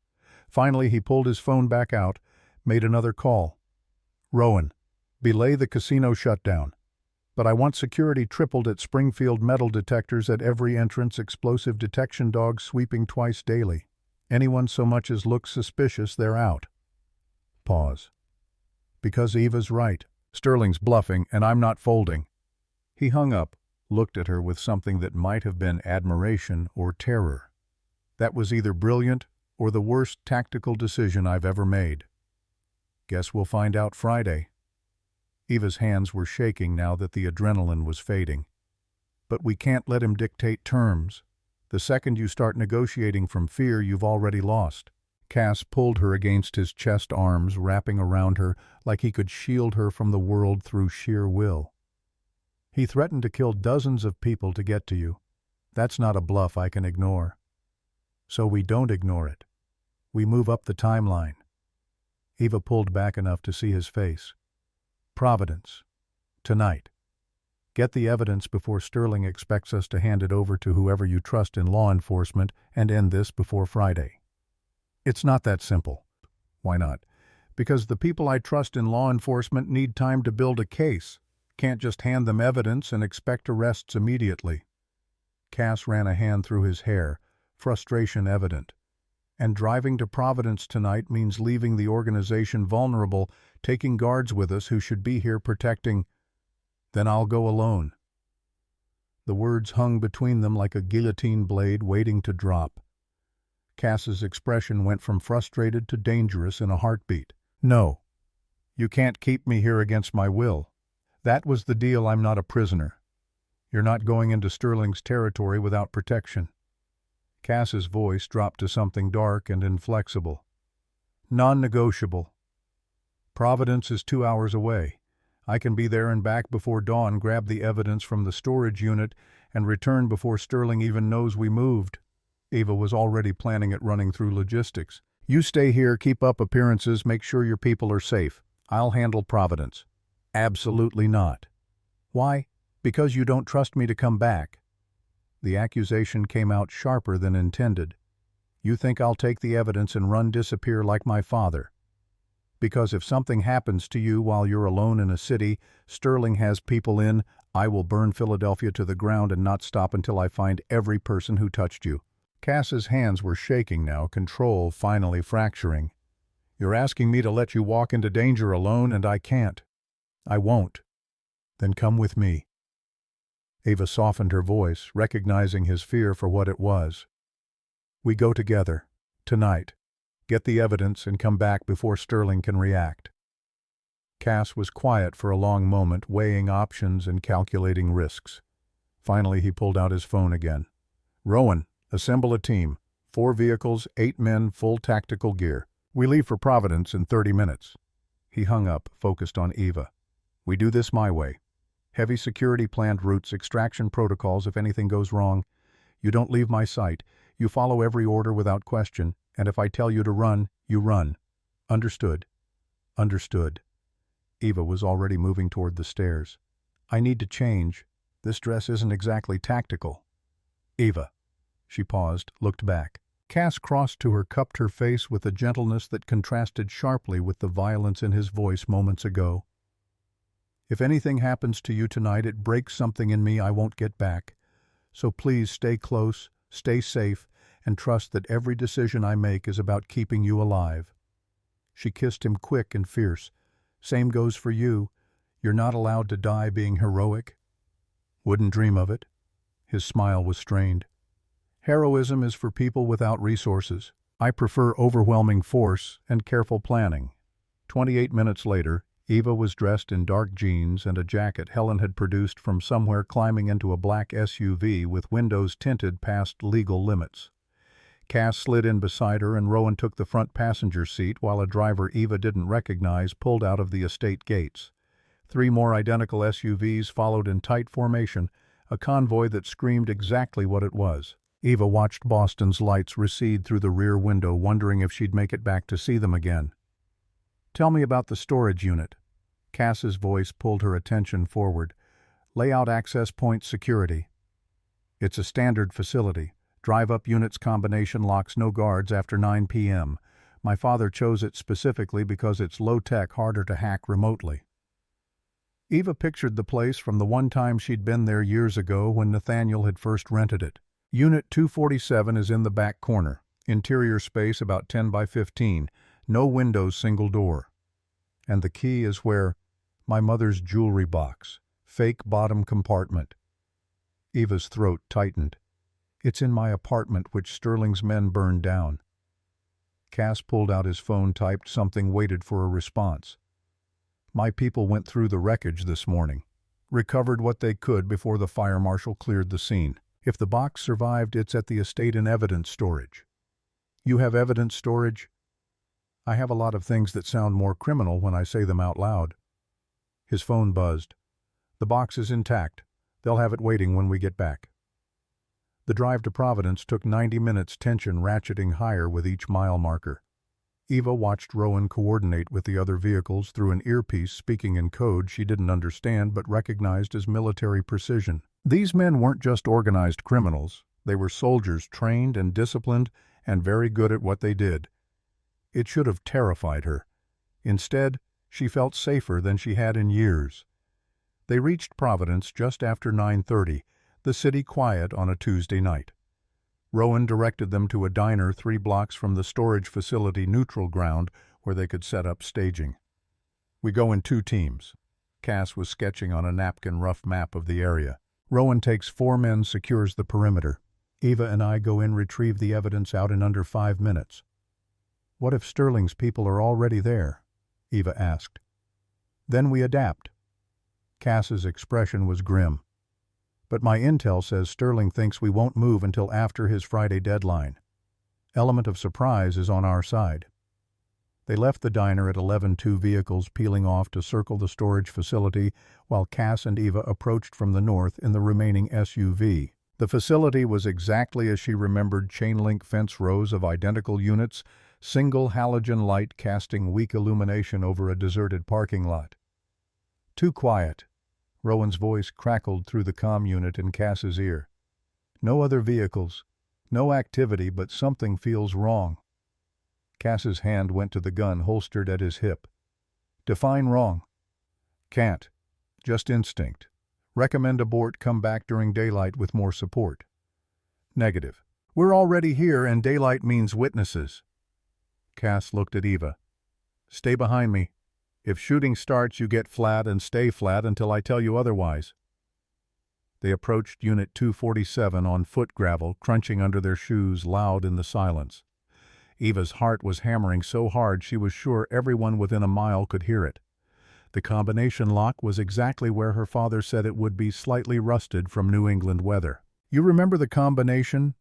Speaker 1: Finally, he pulled his phone back out, made another call. Rowan, belay the casino shutdown. But I want security tripled at Springfield, metal detectors at every entrance, explosive detection dogs sweeping twice daily. Anyone so much as looks suspicious, they're out. Pause. Because Eva's right. Sterling's bluffing, and I'm not folding. He hung up, looked at her with something that might have been admiration or terror. That was either brilliant or the worst tactical decision I've ever made. Guess we'll find out Friday. Eva's hands were shaking now that the adrenaline was fading. But we can't let him dictate terms. The second you start negotiating from fear, you've already lost. Cass pulled her against his chest, arms wrapping around her like he could shield her from the world through sheer will. He threatened to kill dozens of people to get to you. That's not a bluff I can ignore. So we don't ignore it. We move up the timeline. Eva pulled back enough to see his face. Providence. Tonight. Get the evidence before Sterling expects us to hand it over to whoever you trust in law enforcement and end this before Friday. It's not that simple. Why not? Because the people I trust in law enforcement need time to build a case. Can't just hand them evidence and expect arrests immediately. Cass ran a hand through his hair, frustration evident. And driving to Providence tonight means leaving the organization vulnerable, taking guards with us who should be here protecting. Then I'll go alone. The words hung between them like a guillotine blade waiting to drop. Cass's expression went from frustrated to dangerous in a heartbeat. No. You can't keep me here against my will. That was the deal. I'm not a prisoner. You're not going into Sterling's territory without protection. Cass's voice dropped to something dark and inflexible. Non-negotiable. Providence is 2 hours away. I can be there and back before dawn, grab the evidence from the storage unit, and return before Sterling even knows we moved. Eva was already planning it, running through logistics. You stay here, keep up appearances, make sure your people are safe. I'll handle Providence. Absolutely not. Why? Because you don't trust me to come back. The accusation came out sharper than intended. You think I'll take the evidence and disappear like my father. Because if something happens to you while you're alone in a city, Sterling has people in, I will burn Philadelphia to the ground and not stop until I find every person who touched you. Cass's hands were shaking now, control finally fracturing. You're asking me to let you walk into danger alone, and I can't. I won't. Then come with me. Eva softened her voice, recognizing his fear for what it was. We go together. Tonight. Get the evidence and come back before Sterling can react. Cass was quiet for a long moment, weighing options and calculating risks. Finally, he pulled out his phone again. Rowan, assemble a team. 4 vehicles, 8 men, full tactical gear. We leave for Providence in 30 minutes. He hung up, focused on Eva. We do this my way. Heavy security planned routes, extraction protocols if anything goes wrong. You don't leave my sight. You follow every order without question, and if I tell you to run, you run. Understood? Understood. Eva was already moving toward the stairs. I need to change. This dress isn't exactly tactical. Eva. She paused, looked back. Cass crossed to her, cupped her face with a gentleness that contrasted sharply with the violence in his voice moments ago. If anything happens to you tonight, it breaks something in me I won't get back. So please stay close, stay safe, and trust that every decision I make is about keeping you alive." She kissed him quick and fierce. "Same goes for you. You're not allowed to die being heroic." "Wouldn't dream of it." His smile was strained. "Heroism is for people without resources. I prefer overwhelming force and careful planning." 28 minutes later, Eva was dressed in dark jeans and a jacket Helen had produced from somewhere, climbing into a black SUV with windows tinted past legal limits. Cass slid in beside her and Rowan took the front passenger seat while a driver Eva didn't recognize pulled out of the estate gates. 3 more identical SUVs followed in tight formation, a convoy that screamed exactly what it was. Eva watched Boston's lights recede through the rear window, wondering if she'd make it back to see them again. "Tell me about the storage unit." Cass's voice pulled her attention forward. "Layout, access point, security." "It's a standard facility. Drive-up units, combination locks, no guards after 9 p.m. My father chose it specifically because it's low-tech, harder to hack remotely." Eva pictured the place from the one time she'd been there years ago when Nathaniel had first rented it. Unit 247 is in the back corner. Interior space about 10 by 15. No windows, single door. "And the key is where?" "My mother's jewelry box. Fake bottom compartment." Eva's throat tightened. "It's in my apartment, which Sterling's men burned down." Cass pulled out his phone, typed something, waited for a response. "My people went through the wreckage this morning. Recovered what they could before the fire marshal cleared the scene. If the box survived, it's at the estate in evidence storage." "You have evidence storage?" "I have a lot of things that sound more criminal when I say them out loud." His phone buzzed. "The box is intact. They'll have it waiting when we get back." The drive to Providence took 90 minutes, tension ratcheting higher with each mile marker. Eva watched Rowan coordinate with the other vehicles through an earpiece, speaking in code she didn't understand but recognized as military precision. These men weren't just organized criminals. They were soldiers, trained and disciplined and very good at what they did. It should have terrified her. Instead, she felt safer than she had in years. They reached Providence just after 9:30, the city quiet on a Tuesday night. Rowan directed them to a diner 3 blocks from the storage facility neutral ground where they could set up staging. "We go in 2 teams. Cass was sketching on a napkin rough map of the area. "Rowan takes 4 men, secures the perimeter. Eva and I go in, retrieve the evidence, out in under 5 minutes. "What if Sterling's people are already there?" Eva asked. "Then we adapt." Cass's expression was grim. "But my intel says Sterling thinks we won't move until after his Friday deadline. Element of surprise is on our side." They left the diner at 11, 2 vehicles peeling off to circle the storage facility, while Cass and Eva approached from the north in the remaining SUV. The facility was exactly as she remembered, chain-link fence rows of identical units, single halogen light casting weak illumination over a deserted parking lot. "Too quiet." Rowan's voice crackled through the comm unit in Cass's ear. "No other vehicles. No activity, but something feels wrong." Cass's hand went to the gun holstered at his hip. "Define wrong." "Can't. Just instinct. Recommend abort, come back during daylight with more support." "Negative. We're already here and daylight means witnesses." Cass looked at Eva. "Stay behind me. If shooting starts, you get flat and stay flat until I tell you otherwise." They approached Unit 247 on foot gravel, crunching under their shoes, loud in the silence. Eva's heart was hammering so hard she was sure everyone within a mile could hear it. The combination lock was exactly where her father said it would be, slightly rusted from New England weather. "You remember the combination?"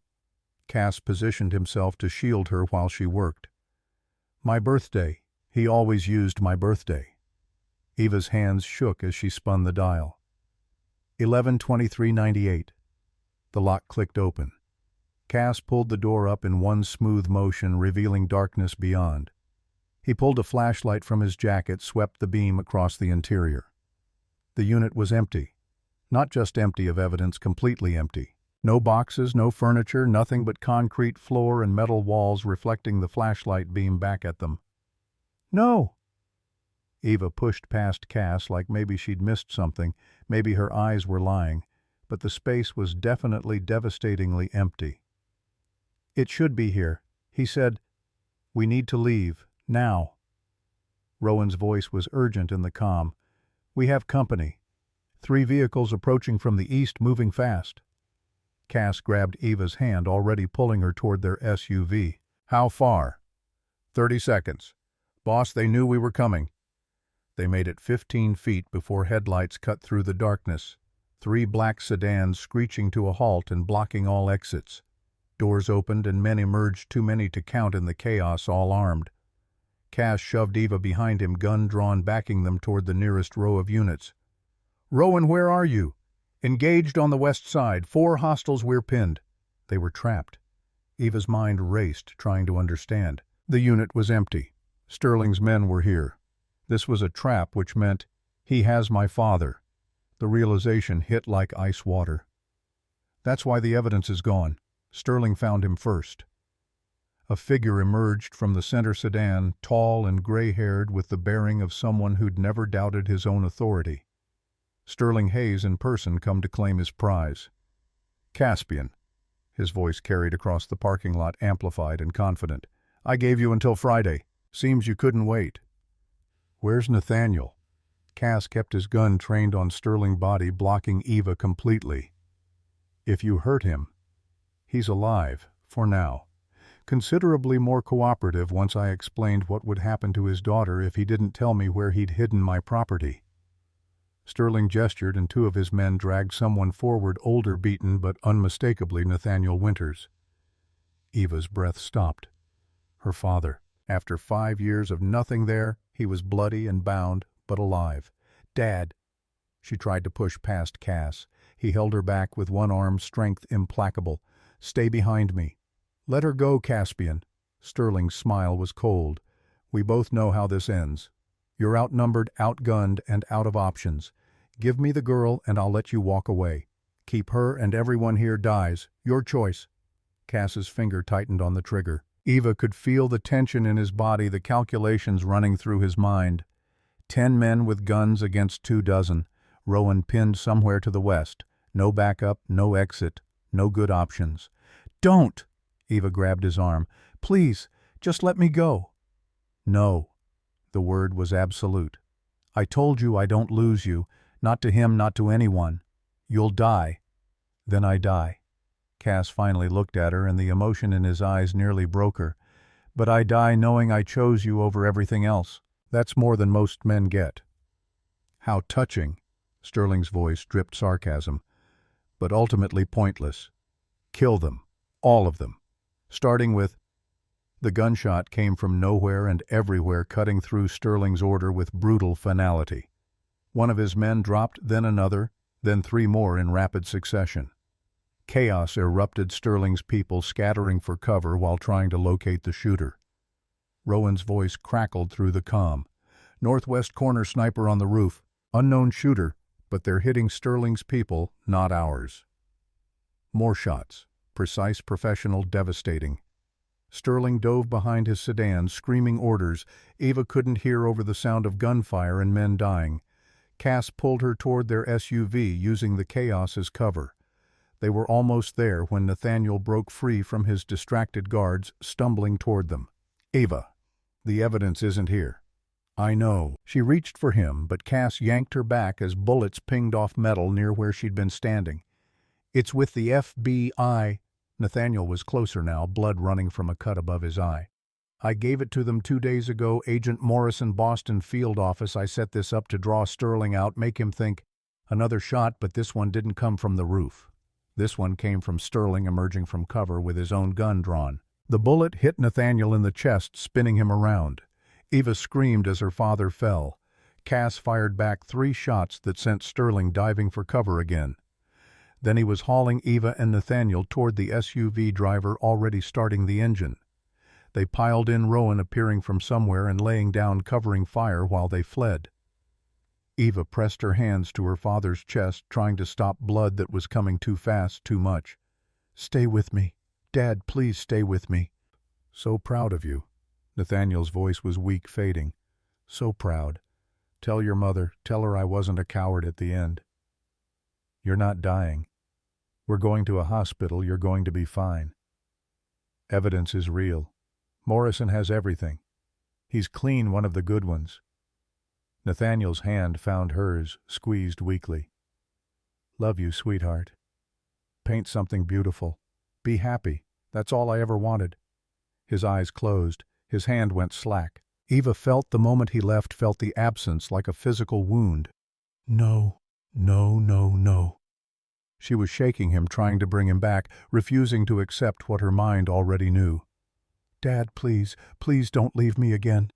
Speaker 1: Cass positioned himself to shield her while she worked. "My birthday. He always used my birthday." Eva's hands shook as she spun the dial. 11:23:98. The lock clicked open. Cass pulled the door up in one smooth motion, revealing darkness beyond. He pulled a flashlight from his jacket, swept the beam across the interior. The unit was empty. Not just empty of evidence, completely empty. No boxes, no furniture, nothing but concrete floor and metal walls reflecting the flashlight beam back at them. "No!" Eva pushed past Cass like maybe she'd missed something, maybe her eyes were lying, but the space was definitely devastatingly empty. "It should be here." He said, "We need to leave, now." Rowan's voice was urgent in the comm. "We have company. 3 vehicles approaching from the east, moving fast." Cass grabbed Eva's hand, already pulling her toward their SUV. "How far?" 30 seconds. Boss, they knew we were coming." They made it 15 feet before headlights cut through the darkness. 3 black sedans screeching to a halt and blocking all exits. Doors opened and men emerged, too many to count in the chaos, all armed. Cass shoved Eva behind him, gun drawn, backing them toward the nearest row of units. "Rowan, where are you?" "Engaged on the west side. 4 hostiles, we're pinned." They were trapped. Eva's mind raced, trying to understand. The unit was empty. Sterling's men were here. This was a trap, which meant, "He has my father." The realization hit like ice water. "That's why the evidence is gone. Sterling found him first." A figure emerged from the center sedan, tall and gray-haired, with the bearing of someone who'd never doubted his own authority. Sterling Hayes in person, come to claim his prize. "Caspian," his voice carried across the parking lot, amplified and confident. "I gave you until Friday. Seems you couldn't wait." "Where's Nathaniel?" Cass kept his gun trained on Sterling's body, blocking Eva completely. "If you hurt him..." "He's alive, for now. Considerably more cooperative once I explained what would happen to his daughter if he didn't tell me where he'd hidden my property." Sterling gestured, and 2 of his men dragged someone forward, older, beaten, but unmistakably Nathaniel Winters. Eva's breath stopped. Her father. After 5 years of nothing there, he was bloody and bound, but alive. "Dad." She tried to push past Cass. He held her back with one arm, strength implacable. "Stay behind me." "Let her go, Caspian." Sterling's smile was cold. "We both know how this ends. You're outnumbered, outgunned, and out of options. Give me the girl and I'll let you walk away. Keep her and everyone here dies. Your choice." Cass's finger tightened on the trigger. Eva could feel the tension in his body, the calculations running through his mind. 10 men with guns against 24. Rowan pinned somewhere to the west. No backup, no exit, no good options. "Don't!" Eva grabbed his arm. "Please, just let me go." "No." The word was absolute. "I told you I don't lose you. Not to him, not to anyone. You'll die." "Then I die." Cass finally looked at her, and the emotion in his eyes nearly broke her. "But I die knowing I chose you over everything else. That's more than most men get." "How touching." Sterling's voice dripped sarcasm. "But ultimately pointless. Kill them. All of them. Starting with..." The gunshot came from nowhere and everywhere, cutting through Sterling's order with brutal finality. One of his men dropped, then another, then 3 more in rapid succession. Chaos erupted, Sterling's people scattering for cover while trying to locate the shooter. Rowan's voice crackled through the comm. "Northwest corner sniper on the roof. Unknown shooter, but they're hitting Sterling's people, not ours." More shots. Precise, professional, devastating. Sterling dove behind his sedan, screaming orders. Eva couldn't hear over the sound of gunfire and men dying. Cass pulled her toward their SUV, using the chaos as cover. They were almost there when Nathaniel broke free from his distracted guards, stumbling toward them. "Eva, the evidence isn't here." "I know." She reached for him, but Cass yanked her back as bullets pinged off metal near where she'd been standing. "It's with the FBI." Nathaniel was closer now, blood running from a cut above his eye. "I gave it to them 2 days ago. Agent Morrison, Boston field office. I set this up to draw Sterling out, make him think." Another shot, but this one didn't come from the roof. This one came from Sterling, emerging from cover with his own gun drawn. The bullet hit Nathaniel in the chest, spinning him around. Eva screamed as her father fell. Cass fired back 3 shots that sent Sterling diving for cover again. Then he was hauling Eva and Nathaniel toward the SUV driver, already starting the engine. They piled in, Rowan appearing from somewhere and laying down, covering fire while they fled. Eva pressed her hands to her father's chest, trying to stop blood that was coming too fast, too much. "Stay with me. Dad, please stay with me." "So proud of you." Nathaniel's voice was weak, fading. "So proud. Tell your mother, tell her I wasn't a coward at the end. You're not dying. We're going to a hospital. You're going to be fine." Evidence is real. Morrison has everything. He's clean one of the good ones. Nathaniel's hand found hers, squeezed weakly. Love you, sweetheart. Paint something beautiful. Be happy. That's all I ever wanted. His eyes closed. His hand went slack. Eva felt the moment he left, felt the absence like a physical wound. No, no, no, no. She was shaking him, trying to bring him back, refusing to accept what her mind already knew. Dad, please, please don't leave me again.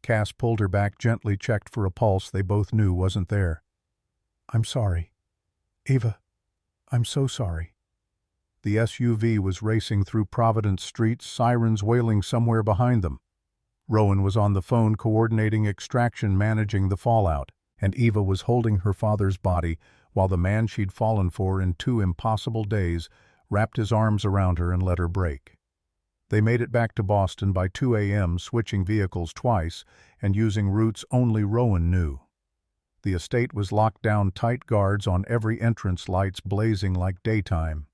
Speaker 1: Cass pulled her back, gently checked for a pulse they both knew wasn't there. I'm sorry. Eva, I'm so sorry. The SUV was racing through Providence streets, sirens wailing somewhere behind them. Rowan was on the phone coordinating extraction, managing the fallout, and Eva was holding her father's body while the man she'd fallen for in 2 impossible days wrapped his arms around her and let her break. They made it back to Boston by 2 a.m., switching vehicles twice and using routes only Rowan knew. The estate was locked down, tight guards on every entrance, lights blazing like daytime.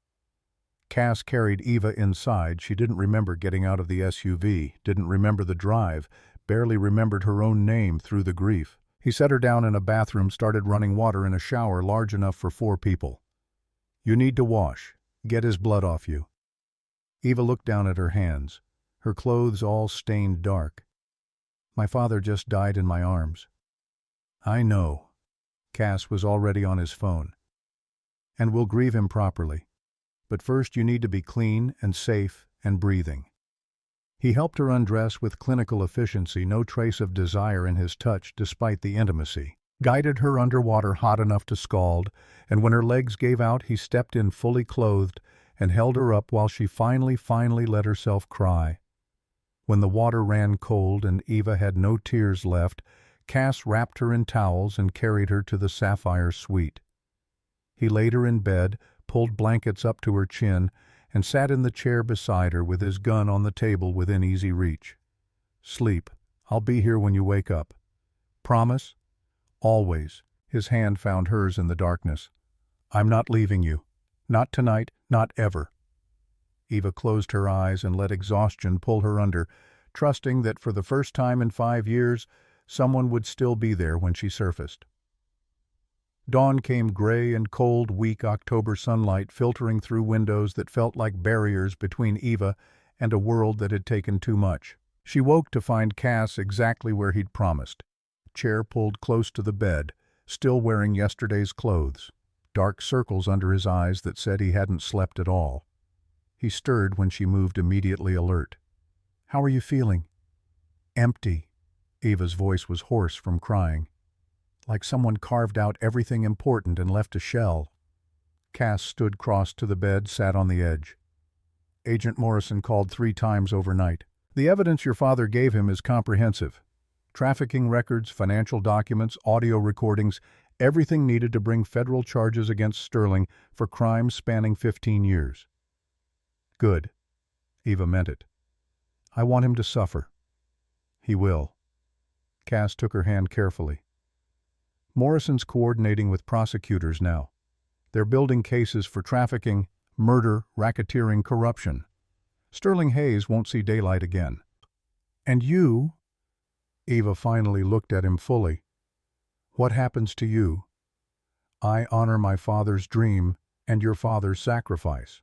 Speaker 1: Cass carried Eva inside. She didn't remember getting out of the SUV, didn't remember the drive, barely remembered her own name through the grief. He set her down in a bathroom, started running water in a shower large enough for 4 people. You need to wash. Get his blood off you. Eva looked down at her hands, her clothes all stained dark. My father just died in my arms. I know. Cass was already on his phone. And we'll grieve him properly. But first you need to be clean and safe and breathing. He helped her undress with clinical efficiency, no trace of desire in his touch despite the intimacy. Guided her under water hot enough to scald, and when her legs gave out he stepped in fully clothed and held her up while she finally let herself cry. When the water ran cold and Eva had no tears left, Cass wrapped her in towels and carried her to the Sapphire suite. He laid her in bed, pulled blankets up to her chin, and sat in the chair beside her with his gun on the table within easy reach. Sleep. I'll be here when you wake up. Promise? Always. His hand found hers in the darkness. I'm not leaving you. Not tonight, not ever. Eva closed her eyes and let exhaustion pull her under, trusting that for the first time in 5 years, someone would still be there when she surfaced. Dawn came, gray and cold, weak October sunlight filtering through windows that felt like barriers between Eva and a world that had taken too much. She woke to find Cass exactly where he'd promised. Chair pulled close to the bed, still wearing yesterday's clothes, dark circles under his eyes that said he hadn't slept at all. He stirred when she moved, immediately alert. How are you feeling? Empty. Eva's voice was hoarse from crying. Like someone carved out everything important and left a shell. Cass stood crossed to the bed, sat on the edge. Agent Morrison called 3 times overnight. The evidence your father gave him is comprehensive. Trafficking records, financial documents, audio recordings, everything needed to bring federal charges against Sterling for crimes spanning 15 years. Good. Eva meant it. I want him to suffer. He will. Cass took her hand carefully. Morrison's coordinating with prosecutors now. They're building cases for trafficking, murder, racketeering, corruption. Sterling Hayes won't see daylight again. And you? Eva finally looked at him fully. What happens to you? I honor my father's dream and your father's sacrifice.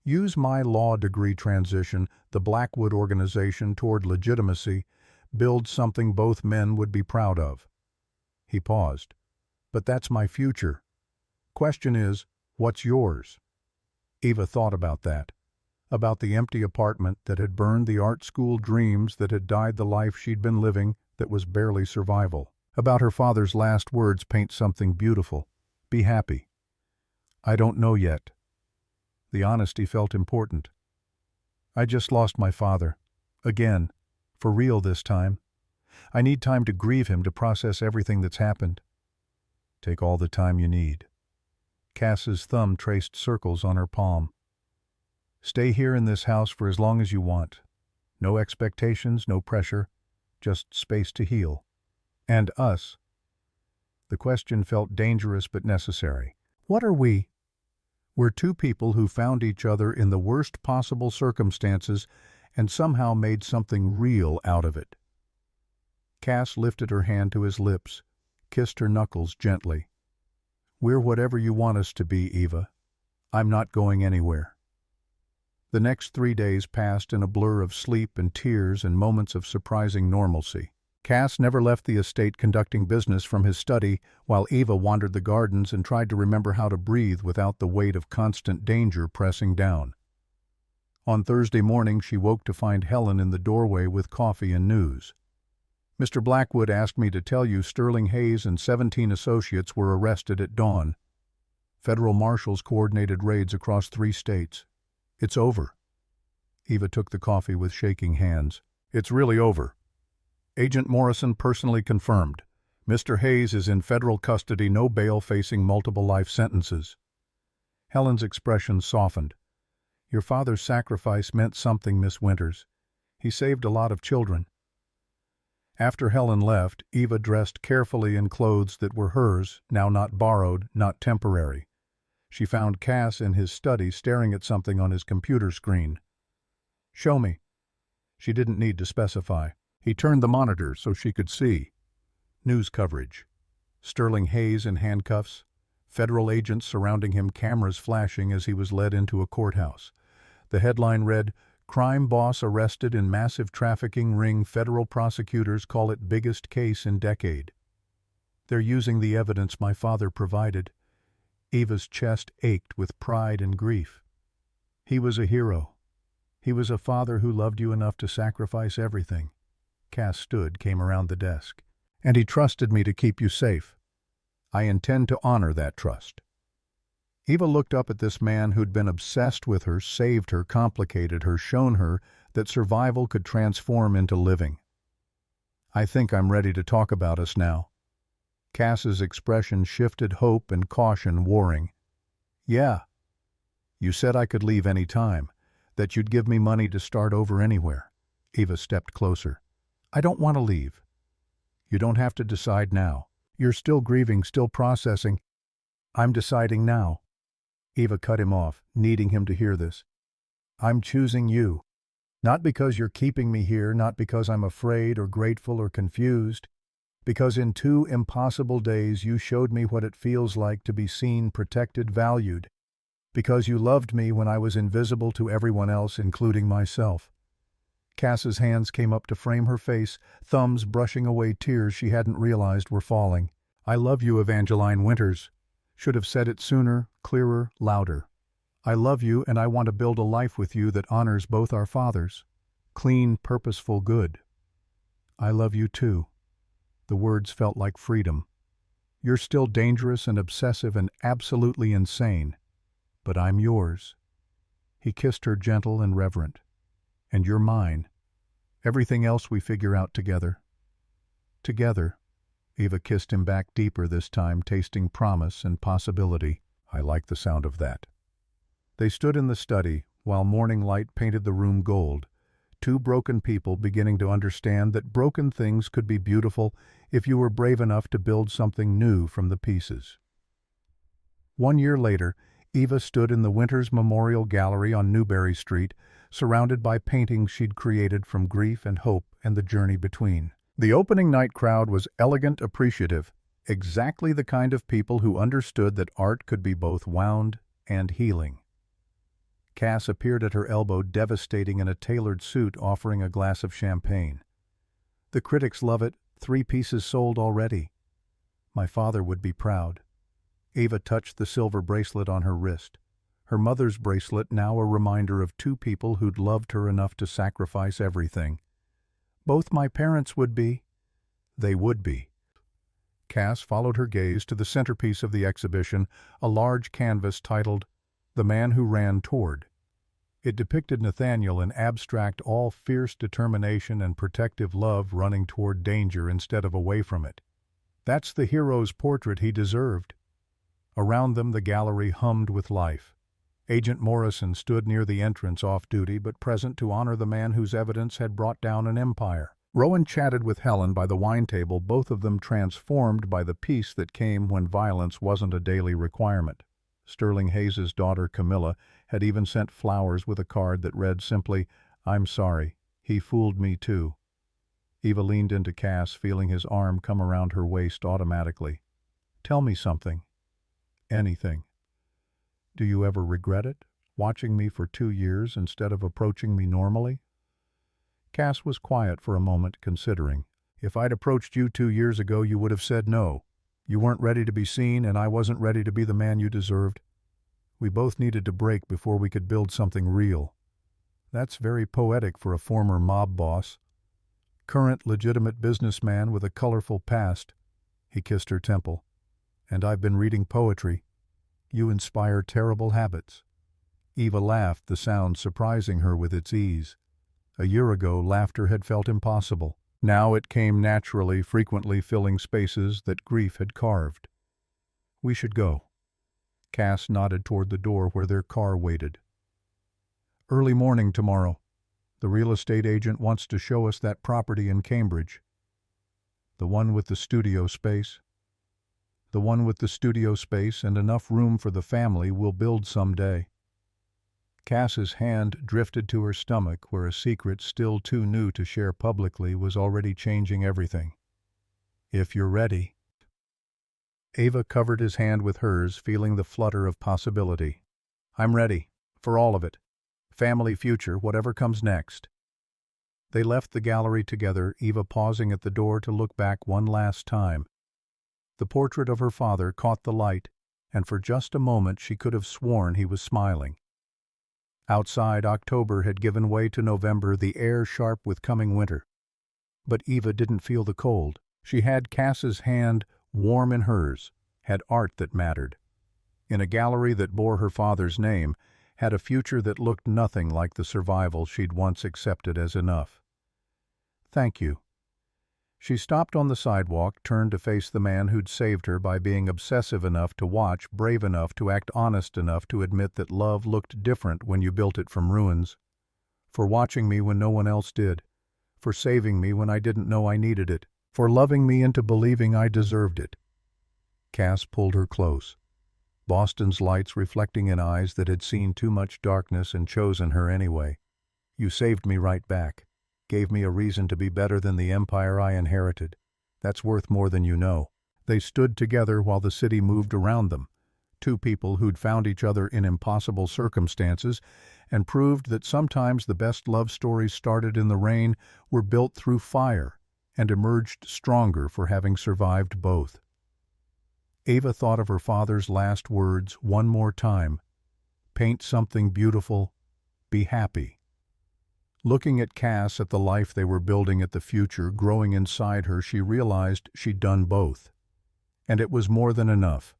Speaker 1: Use my law degree transition, the Blackwood organization, toward legitimacy, build something both men would be proud of. He paused. But that's my future. Question is, what's yours? Eva thought about that. About the empty apartment that had burned the art school dreams, that had died the life she'd been living that was barely survival. About her father's last words, paint something beautiful. Be happy. I don't know yet. The honesty felt important. I just lost my father. Again. For real this time. I need time to grieve him, to process everything that's happened. Take all the time you need. Cass's thumb traced circles on her palm. Stay here in this house for as long as you want. No expectations, no pressure, just space to heal. And us. The question felt dangerous but necessary. What are we? We're two people who found each other in the worst possible circumstances and somehow made something real out of it. Cass lifted her hand to his lips, kissed her knuckles gently. We're whatever you want us to be, Eva. I'm not going anywhere. The next 3 days passed in a blur of sleep and tears and moments of surprising normalcy. Cass never left the estate conducting business from his study, while Eva wandered the gardens and tried to remember how to breathe without the weight of constant danger pressing down. On Thursday morning she woke to find Helen in the doorway with coffee and news. Mr. Blackwood asked me to tell you Sterling Hayes and 17 associates were arrested at dawn. Federal marshals coordinated raids across 3 states. It's over. Eva took the coffee with shaking hands. It's really over. Agent Morrison personally confirmed. Mr. Hayes is in federal custody, no bail, facing multiple life sentences. Helen's expression softened. Your father's sacrifice meant something, Miss Winters. He saved a lot of children. After Helen left, Eva dressed carefully in clothes that were hers, now not borrowed, not temporary. She found Cass in his study staring at something on his computer screen. Show me. She didn't need to specify. He turned the monitor so she could see. News coverage. Sterling Hayes in handcuffs. Federal agents surrounding him, cameras flashing as he was led into a courthouse. The headline read, Crime boss arrested in massive trafficking ring. Federal prosecutors call it biggest case in decade. They're using the evidence my father provided. Eva's chest ached with pride and grief. He was a hero. He was a father who loved you enough to sacrifice everything. Cass stood, came around the desk. And he trusted me to keep you safe. I intend to honor that trust. Eva looked up at this man who'd been obsessed with her, saved her, complicated her, shown her that survival could transform into living. I think I'm ready to talk about us now. Cass's expression shifted, hope and caution warring. Yeah. You said I could leave any time, that you'd give me money to start over anywhere. Eva stepped closer. I don't want to leave. You don't have to decide now. You're still grieving, still processing. I'm deciding now. Eva cut him off, needing him to hear this. I'm choosing you. Not because you're keeping me here, not because I'm afraid or grateful or confused. Because in 2 impossible days you showed me what it feels like to be seen, protected, valued. Because you loved me when I was invisible to everyone else, including myself. Cass's hands came up to frame her face, thumbs brushing away tears she hadn't realized were falling. I love you, Evangeline Winters. Should have said it sooner, clearer, louder. I love you, and I want to build a life with you that honors both our fathers. Clean, purposeful good. I love you too. The words felt like freedom. You're still dangerous and obsessive and absolutely insane. But I'm yours. He kissed her, gentle and reverent. And you're mine. Everything else we figure out together. Together. Eva kissed him back deeper this time, tasting promise and possibility. I like the sound of that. They stood in the study, while morning light painted the room gold. 2 broken people beginning to understand that broken things could be beautiful if you were brave enough to build something new from the pieces. 1 year later, Eva stood in the Winters Memorial Gallery on Newberry Street, surrounded by paintings she'd created from grief and hope and the journey between. The opening night crowd was elegant, appreciative, exactly the kind of people who understood that art could be both wound and healing. Cass appeared at her elbow, devastating in a tailored suit, offering a glass of champagne. The critics love it. 3 pieces sold already. My father would be proud. Eva touched the silver bracelet on her wrist. Her mother's bracelet, now a reminder of 2 people who'd loved her enough to sacrifice everything. Both my parents would be. They would be. Cass followed her gaze to the centerpiece of the exhibition, a large canvas titled The Man Who Ran Toward. It depicted Nathaniel in abstract, all fierce determination and protective love, running toward danger instead of away from it. That's the hero's portrait he deserved. Around them the gallery hummed with life. Agent Morrison stood near the entrance, off-duty but present to honor the man whose evidence had brought down an empire. Rowan chatted with Helen by the wine table, both of them transformed by the peace that came when violence wasn't a daily requirement. Sterling Hayes's daughter, Camilla, had even sent flowers with a card that read simply, "I'm sorry. He fooled me too." Eva leaned into Cass, feeling his arm come around her waist automatically. "Tell me something. Anything. Do you ever regret it, watching me for 2 years instead of approaching me normally?" Cass was quiet for a moment, considering. "If I'd approached you 2 years ago, you would have said no. You weren't ready to be seen, and I wasn't ready to be the man you deserved. We both needed to break before we could build something real." That's very poetic for a former mob boss. Current legitimate businessman with a colorful past. He kissed her temple. "And I've been reading poetry. You inspire terrible habits." Eva laughed, the sound surprising her with its ease. A year ago, laughter had felt impossible. Now it came naturally, frequently filling spaces that grief had carved. "We should go." Cass nodded toward the door where their car waited. "Early morning tomorrow. The real estate agent wants to show us that property in Cambridge." "The one with the studio space?" "The one with the studio space and enough room for the family we'll build someday." Cass's hand drifted to her stomach, where a secret still too new to share publicly was already changing everything. "If you're ready." Eva covered his hand with hers, feeling the flutter of possibility. "I'm ready. For all of it. Family, future, whatever comes next." They left the gallery together, Eva pausing at the door to look back one last time. The portrait of her father caught the light, and for just a moment she could have sworn he was smiling. Outside, October had given way to November, the air sharp with coming winter. But Eva didn't feel the cold. She had Cass's hand warm in hers, had art that mattered. In a gallery that bore her father's name, had a future that looked nothing like the survival she'd once accepted as enough. "Thank you." She stopped on the sidewalk, turned to face the man who'd saved her by being obsessive enough to watch, brave enough to act, honest enough to admit that love looked different when you built it from ruins. "For watching me when no one else did. For saving me when I didn't know I needed it. For loving me into believing I deserved it." Cass pulled her close. Boston's lights reflecting in eyes that had seen too much darkness and chosen her anyway. "You saved me right back. Gave me a reason to be better than the empire I inherited. That's worth more than you know." They stood together while the city moved around them. Two people who'd found each other in impossible circumstances and proved that sometimes the best love stories started in the rain, were built through fire, and emerged stronger for having survived both. Eva thought of her father's last words one more time. "Paint something beautiful. Be happy." Looking at Cass, at the life they were building, at the future growing inside her, she realized she'd done both. And it was more than enough.